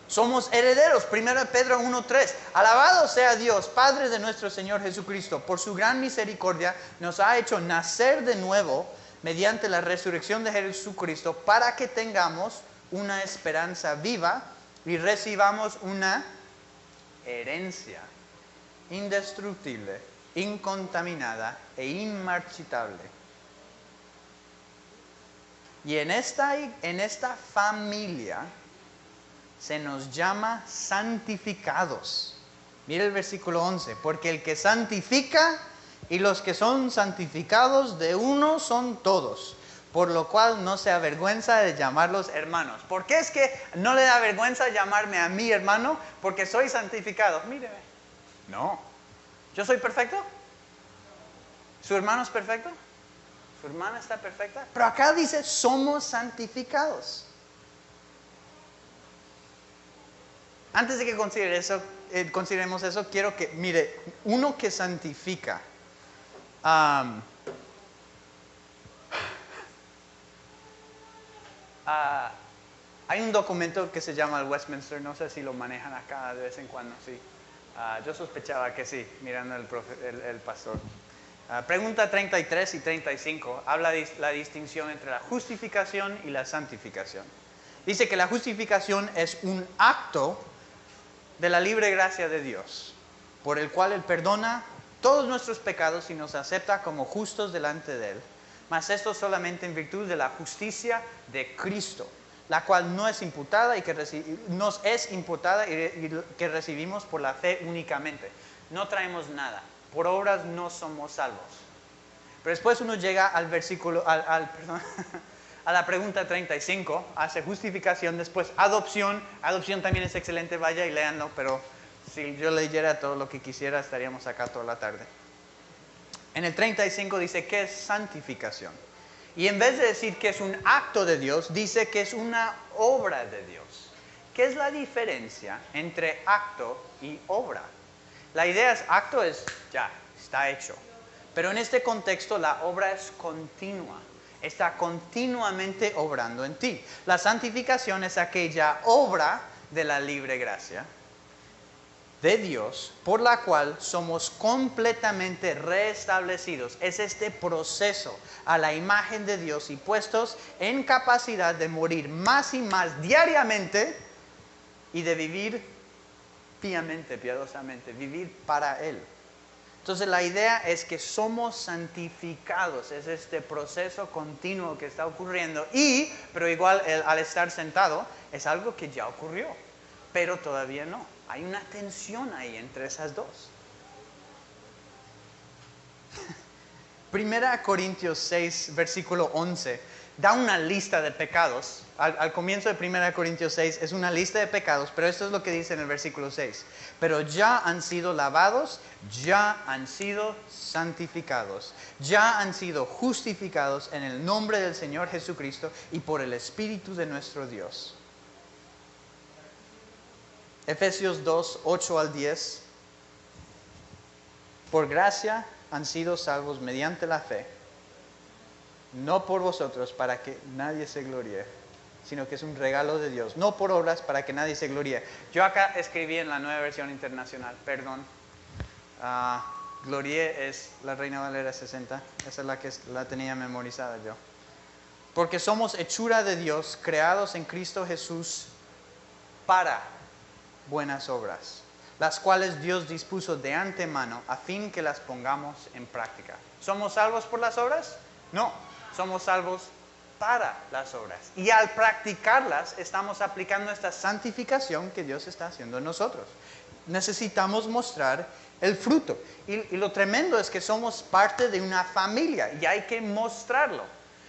Somos herederos. 1 Pedro 1:3. Alabado sea Dios, Padre de nuestro Señor Jesucristo. Por su gran misericordia nos ha hecho nacer de nuevo mediante la resurrección de Jesucristo para que tengamos una esperanza viva y recibamos una herencia indestructible, incontaminada e inmarchitable. Y en esta familia se nos llama santificados. Mire el versículo 11. Porque el que santifica y los que son santificados de uno son todos. Por lo cual no se avergüenza de llamarlos hermanos. ¿Por qué es que no le da vergüenza llamarme a mí hermano? Porque soy santificado. Míreme. No. ¿Yo soy perfecto? ¿Su hermano es perfecto? ¿Su hermana está perfecta? Pero acá dice, somos santificados. Antes de que consideremos eso, quiero que, mire, uno que santifica. Hay un documento que se llama el Westminster, no sé si lo manejan acá de vez en cuando, sí. Yo sospechaba que sí, mirando el pastor. Pregunta 33 y 35 habla de la distinción entre la justificación y la santificación. Dice que la justificación es un acto de la libre gracia de Dios, por el cual Él perdona todos nuestros pecados y nos acepta como justos delante de Él. Mas esto solamente en virtud de la justicia de Cristo, la cual no es imputada y nos es imputada y que recibimos por la fe únicamente. No traemos nada. Por obras no somos salvos. Pero después uno llega al versículo, a la pregunta 35, hace justificación, después adopción. Adopción también es excelente, vaya y léanlo, pero si yo leyera todo lo que quisiera estaríamos acá toda la tarde. En el 35 dice que es santificación. Y en vez de decir que es un acto de Dios, dice que es una obra de Dios. ¿Qué es la diferencia entre acto y obra? La idea es, acto es, ya, está hecho. Pero en este contexto la obra es continua. Está continuamente obrando en ti. La santificación es aquella obra de la libre gracia de Dios, por la cual somos completamente reestablecidos. Es este proceso a la imagen de Dios y puestos en capacidad de morir más y más diariamente y de vivir piamente, piadosamente, vivir para Él. Entonces la idea es que somos santificados, es este proceso continuo que está ocurriendo pero igual al estar sentado es algo que ya ocurrió, pero todavía no. Hay una tensión ahí entre esas dos. 1 Corintios 6, versículo 11, da una lista de pecados. Al comienzo de 1 Corintios 6 es una lista de pecados, pero esto es lo que dice en el versículo 6. Pero ya han sido lavados, ya han sido santificados, ya han sido justificados en el nombre del Señor Jesucristo y por el Espíritu de nuestro Dios. Efesios 2, 8 al 10. Por gracia han sido salvos mediante la fe, no por vosotros para que nadie se gloríe, sino que es un regalo de Dios, no por obras para que nadie se gloríe. Yo acá escribí en la Nueva Versión Internacional, perdón, gloríe es la Reina Valera 60, esa es la que la tenía memorizada yo. Porque somos hechura de Dios, creados en Cristo Jesús para buenas obras, las cuales Dios dispuso de antemano a fin que las pongamos en práctica. ¿Somos salvos por las obras? No, somos salvos para las obras. Y al practicarlas estamos aplicando esta santificación que Dios está haciendo en nosotros. Necesitamos mostrar el fruto. Y lo tremendo es que somos parte de una familia y hay que mostrarlo.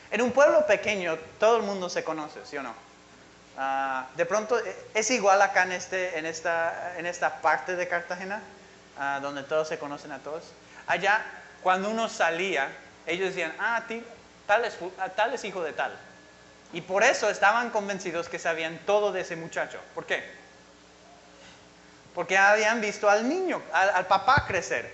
En un pueblo pequeño todo el mundo se conoce, ¿sí o no? De pronto es igual acá en esta parte de Cartagena, donde todos se conocen a todos. Allá, cuando uno salía, ellos decían, tal es hijo de tal. Y por eso estaban convencidos que sabían todo de ese muchacho. ¿Por qué? Porque habían visto al niño, al papá crecer.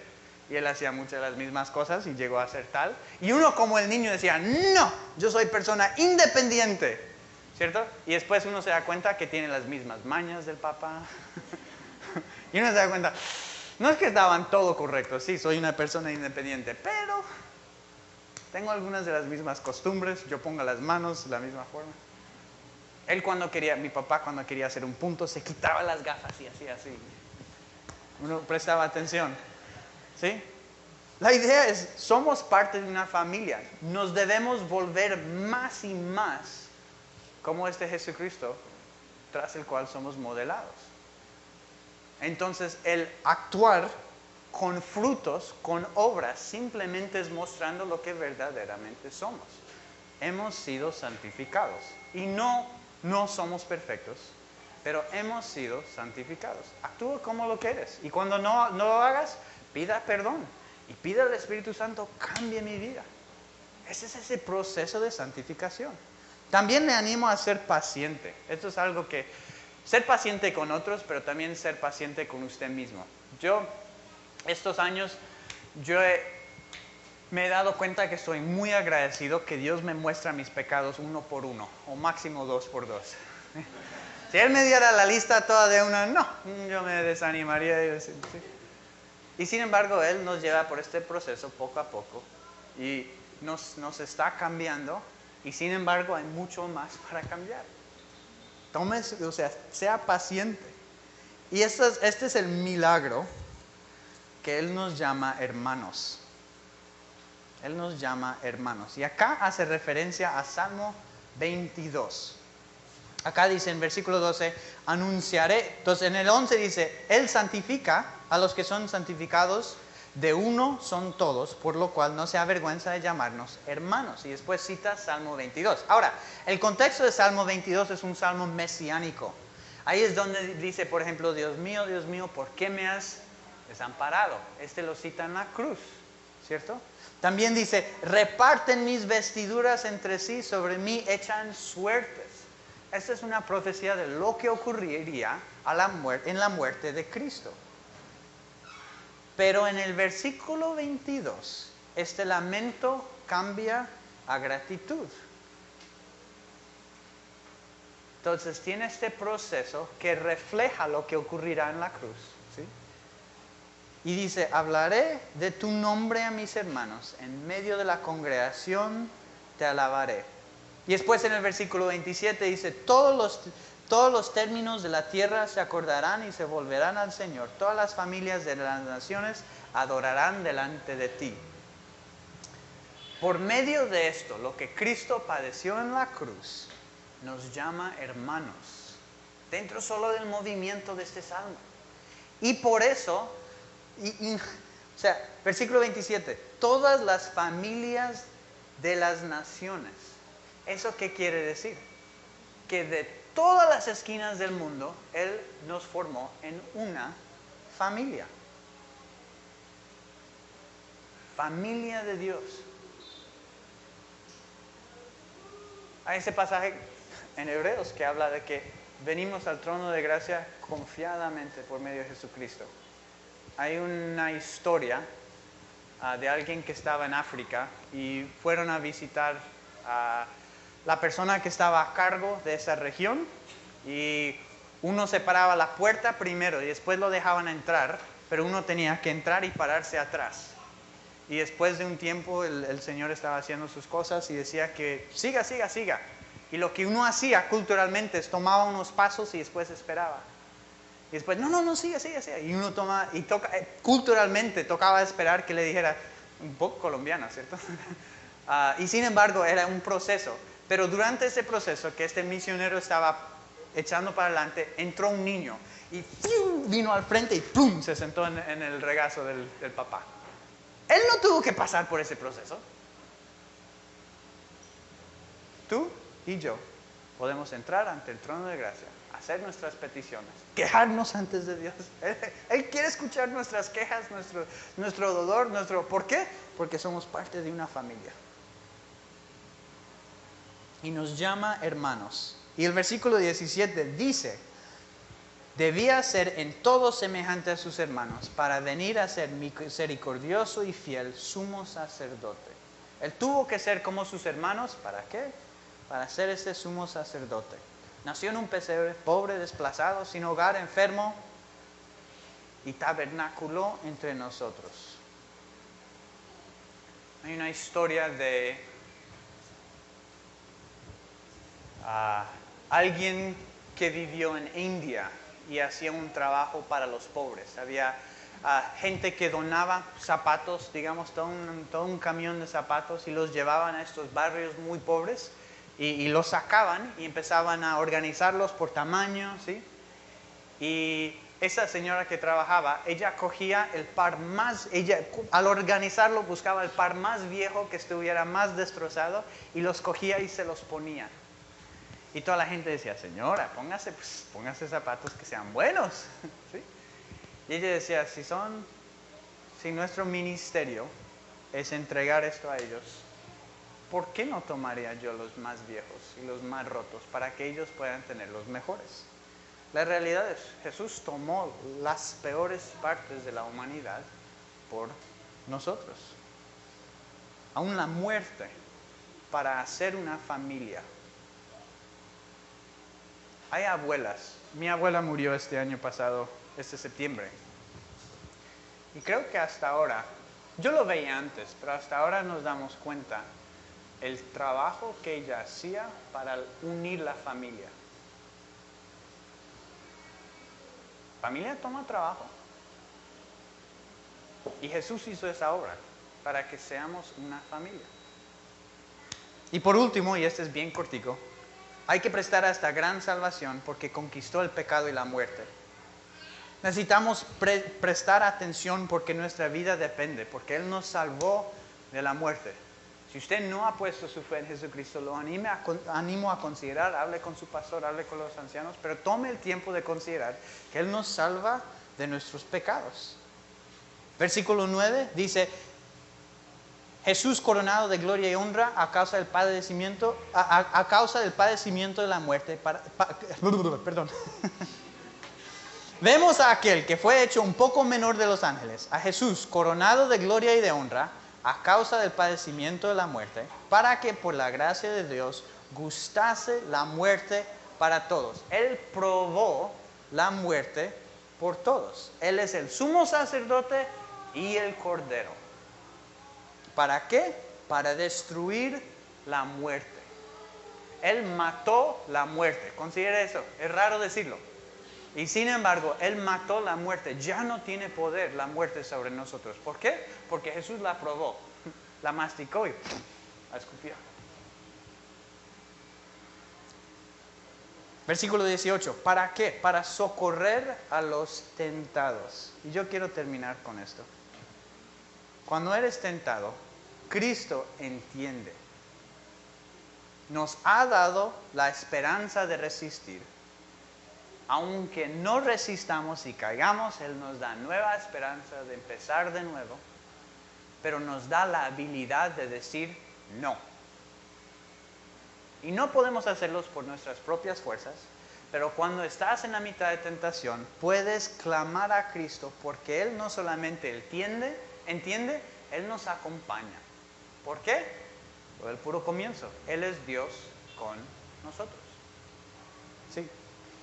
Y él hacía muchas de las mismas cosas y llegó a ser tal. Y uno como el niño decía, no, yo soy persona independiente. ¿Cierto? Y después uno se da cuenta que tiene las mismas mañas del papá. Y uno se da cuenta, no es que estaban todo correcto, sí, soy una persona independiente, pero tengo algunas de las mismas costumbres, yo pongo las manos de la misma forma. Mi papá cuando quería hacer un punto, se quitaba las gafas y hacía así. Uno prestaba atención, ¿sí? La idea es, somos parte de una familia, nos debemos volver más y más como este Jesucristo, tras el cual somos modelados. Entonces, el actuar con frutos, con obras, simplemente es mostrando lo que verdaderamente somos. Hemos sido santificados. Y no somos perfectos, pero hemos sido santificados. Actúa como lo que eres. Y cuando no lo hagas, pida perdón. Y pida al Espíritu Santo, cambie mi vida. Ese es ese proceso de santificación. También le animo a ser paciente. Esto es algo que ser paciente con otros, pero también ser paciente con usted mismo. Estos años, me he dado cuenta que estoy muy agradecido que Dios me muestra mis pecados uno por uno, o máximo 2 por 2. Si Él me diera la lista toda de una, no, yo me desanimaría. Y sin embargo, Él nos lleva por este proceso poco a poco y nos está cambiando, y sin embargo hay mucho más para cambiar. Sea paciente. Y este es el milagro que Él nos llama hermanos. Él nos llama hermanos. Y acá hace referencia a Salmo 22. Acá dice en versículo 12, anunciaré. Entonces en el 11 dice, Él santifica a los que son santificados, de uno son todos, por lo cual no se avergüenza de llamarnos hermanos. Y después cita Salmo 22. Ahora, el contexto de Salmo 22 es un salmo mesiánico. Ahí es donde dice, por ejemplo, Dios mío, ¿por qué me has desamparado? Lo cita en la cruz, ¿cierto? También dice, reparten mis vestiduras entre sí, sobre mí echan suertes. Esta es una profecía de lo que ocurriría en la muerte de Cristo. Pero en el versículo 22, este lamento cambia a gratitud. Entonces tiene este proceso que refleja lo que ocurrirá en la cruz, ¿sí? Y dice, hablaré de tu nombre a mis hermanos, en medio de la congregación te alabaré. Y después en el versículo 27 dice, todos los términos de la tierra se acordarán y se volverán al Señor. Todas las familias de las naciones adorarán delante de ti. Por medio de esto, lo que Cristo padeció en la cruz, nos llama hermanos, dentro solo del movimiento de este salmo. Y por eso, versículo 27, todas las familias de las naciones. ¿Eso qué quiere decir? Que de todas las esquinas del mundo, Él nos formó en una familia. Familia de Dios. Hay ese pasaje en Hebreos que habla de que venimos al trono de gracia confiadamente por medio de Jesucristo. Hay una historia de alguien que estaba en África y fueron a visitar a la persona que estaba a cargo de esa región, y uno se paraba a la puerta primero y después lo dejaban entrar, pero uno tenía que entrar y pararse atrás. Y después de un tiempo el Señor estaba haciendo sus cosas y decía que siga. Y lo que uno hacía culturalmente es tomaba unos pasos y después esperaba. Y después, no, siga. Y uno culturalmente tocaba esperar que le dijera, un poco colombiana, ¿cierto? Y sin embargo era un proceso. Pero durante ese proceso que este misionero estaba echando para adelante, entró un niño y vino al frente y ¡pum!, se sentó en el regazo del papá. Él no tuvo que pasar por ese proceso. Tú y yo podemos entrar ante el trono de gracia, hacer nuestras peticiones, quejarnos antes de Dios. Él quiere escuchar nuestras quejas, nuestro dolor, ¿por qué? Porque somos parte de una familia. Y nos llama hermanos. Y el versículo 17 dice, debía ser en todo semejante a sus hermanos, para venir a ser misericordioso y fiel sumo sacerdote. Él tuvo que ser como sus hermanos, ¿para qué? Para ser ese sumo sacerdote. Nació en un pesebre, pobre, desplazado, sin hogar, enfermo, y tabernaculó entre nosotros. Hay una historia de alguien que vivió en India y hacía un trabajo para los pobres. Había gente que donaba zapatos, digamos, todo un camión de zapatos, y los llevaban a estos barrios muy pobres y los sacaban y empezaban a organizarlos por tamaño, ¿sí? Y esa señora que trabajaba, ella cogía el par al organizarlo buscaba el par más viejo, que estuviera más destrozado, y los cogía y se los ponía. Y toda la gente decía, señora, póngase zapatos que sean buenos, ¿sí? Y ella decía, si nuestro ministerio es entregar esto a ellos, ¿por qué no tomaría yo los más viejos y los más rotos para que ellos puedan tener los mejores? La realidad es, Jesús tomó las peores partes de la humanidad por nosotros. Aún la muerte para hacer una familia. Hay abuelas. Mi abuela murió este año pasado, este septiembre. Y creo que hasta ahora, yo lo veía antes, pero hasta ahora nos damos cuenta el trabajo que ella hacía para unir la familia. Familia toma trabajo. Y Jesús hizo esa obra para que seamos una familia. Y por último, y este es bien cortico, hay que prestar a esta gran salvación porque conquistó el pecado y la muerte. Necesitamos prestar atención porque nuestra vida depende, porque Él nos salvó de la muerte. Si usted no ha puesto su fe en Jesucristo, lo animo a considerar, hable con su pastor, hable con los ancianos, pero tome el tiempo de considerar que Él nos salva de nuestros pecados. Versículo 9 dice, Jesús coronado de gloria y honra a causa del padecimiento, a causa del padecimiento de la muerte. Perdón. Vemos a aquel que fue hecho un poco menor de los ángeles, a Jesús coronado de gloria y de honra, a causa del padecimiento de la muerte, para que por la gracia de Dios gustase la muerte para todos. Él probó la muerte por todos. Él es el sumo sacerdote y el cordero. ¿Para qué? Para destruir la muerte. Él mató la muerte. Considere eso. Es raro decirlo. Y sin embargo, Él mató la muerte. Ya no tiene poder la muerte sobre nosotros. ¿Por qué? Porque Jesús la probó, la masticó y la escupió. Versículo 18. ¿Para qué? Para socorrer a los tentados. Y yo quiero terminar con esto. Cuando eres tentado, Cristo entiende. Nos ha dado la esperanza de resistir. Aunque no resistamos y caigamos, Él nos da nueva esperanza de empezar de nuevo, pero nos da la habilidad de decir no. Y no podemos hacerlos por nuestras propias fuerzas, pero cuando estás en la mitad de tentación, puedes clamar a Cristo porque Él no solamente entiende, Él nos acompaña. ¿Por qué? Por el puro comienzo. Él es Dios con nosotros. ¿Sí?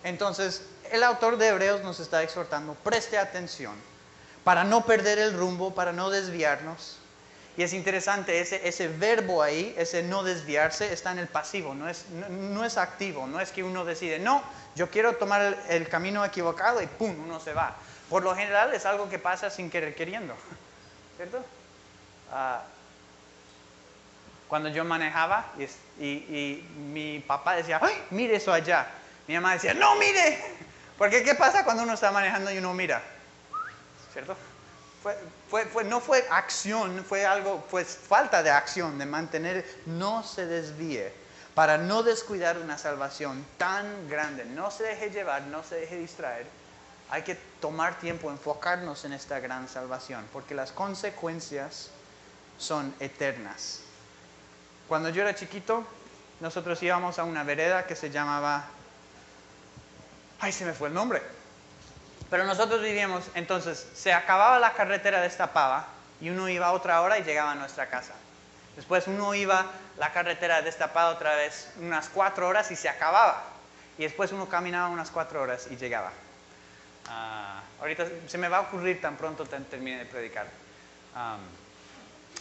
Entonces, el autor de Hebreos nos está exhortando, preste atención, para no perder el rumbo, para no desviarnos. Y es interesante, ese verbo ahí, ese no desviarse, está en el pasivo, no es activo, no es que uno decide, no, yo quiero tomar el camino equivocado y pum, uno se va. Por lo general es algo que pasa sin querer queriendo, ¿cierto? Cuando yo manejaba y mi papá decía, ¡ay, mire eso allá! Mi mamá decía, ¡no mire! Porque ¿qué pasa cuando uno está manejando y uno mira? ¿Cierto? No fue acción, fue falta de acción, de mantener, no se desvíe, para no descuidar una salvación tan grande. No se deje llevar, no se deje distraer. Hay que tomar tiempo, enfocarnos en esta gran salvación, porque las consecuencias son eternas. Cuando yo era chiquito, nosotros íbamos a una vereda que se llamaba... ¡Ay, se me fue el nombre! Pero nosotros vivíamos, entonces, se acababa la carretera, destapaba, y uno iba otra hora y llegaba a nuestra casa. Después uno iba, la carretera destapada otra vez, unas 4 horas y se acababa. Y después uno caminaba unas 4 horas y llegaba. Ahorita se me va a ocurrir tan pronto termine de predicar.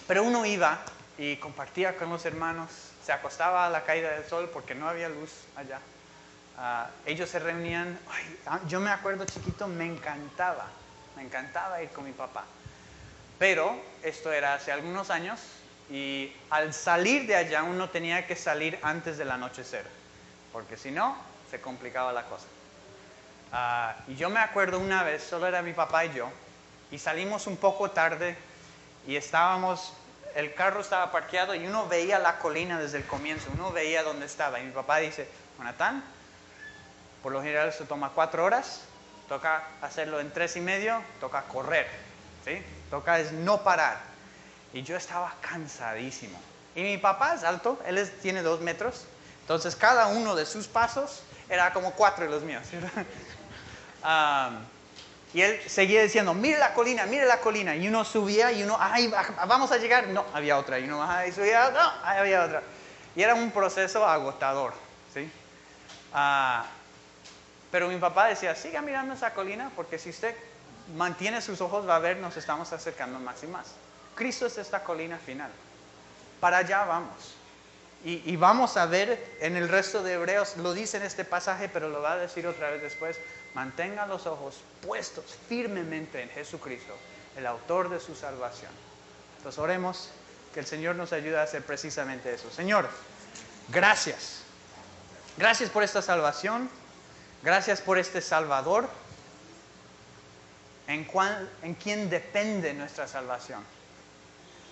Pero uno iba y compartía con los hermanos, se acostaba a la caída del sol porque no había luz allá. Ellos se reunían. Yo me acuerdo chiquito, me encantaba ir con mi papá, pero esto era hace algunos años y al salir de allá uno tenía que salir antes del anochecer porque si no se complicaba la cosa. Y yo me acuerdo una vez, solo era mi papá y yo, y salimos un poco tarde y el carro estaba parqueado y uno veía la colina desde el comienzo, uno veía dónde estaba y mi papá dice, Jonathan, por lo general se toma 4 horas, toca hacerlo en 3:30, toca correr, ¿sí? Toca es no parar. Y yo estaba cansadísimo. Y mi papá es alto, tiene 2 metros, entonces cada uno de sus pasos Era como 4 de los míos. Y él seguía diciendo, mire la colina. Y uno subía y uno, ay, vamos a llegar. No, había otra. Y uno bajaba y subía, no, había otra. Y era un proceso agotador, ¿sí? Pero mi papá decía, siga mirando esa colina, porque si usted mantiene sus ojos va a ver, nos estamos acercando más y más. Cristo es esta colina final. Para allá vamos. Y vamos a ver en el resto de Hebreos, lo dice en este pasaje, pero lo va a decir otra vez después, mantengan los ojos puestos firmemente en Jesucristo, el autor de su salvación. Entonces oremos que el Señor nos ayude a hacer precisamente eso. Señor, gracias. Gracias por esta salvación. Gracias por este Salvador en quien depende nuestra salvación.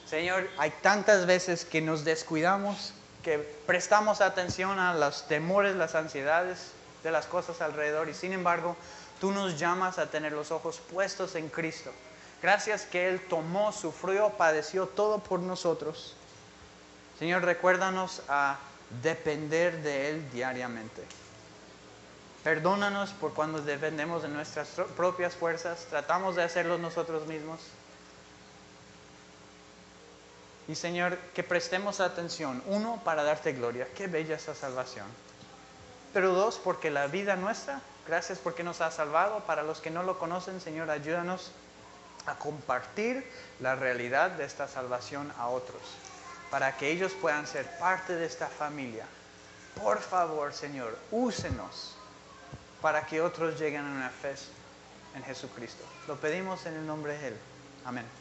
Señor, hay tantas veces que nos descuidamos, que prestamos atención a los temores, las ansiedades de las cosas alrededor y sin embargo, tú nos llamas a tener los ojos puestos en Cristo. Gracias que Él tomó, sufrió, padeció todo por nosotros. Señor, recuérdanos a depender de Él diariamente. Perdónanos por cuando dependemos de nuestras propias fuerzas, tratamos de hacerlo nosotros mismos. Y Señor, que prestemos atención, 1, para darte gloria, qué bella esa salvación. Pero 2, porque la vida nuestra, gracias porque nos has salvado. Para los que no lo conocen, Señor, ayúdanos a compartir la realidad de esta salvación a otros, para que ellos puedan ser parte de esta familia. Por favor, Señor, úsenos para que otros lleguen a una fe en Jesucristo. Lo pedimos en el nombre de Él. Amén.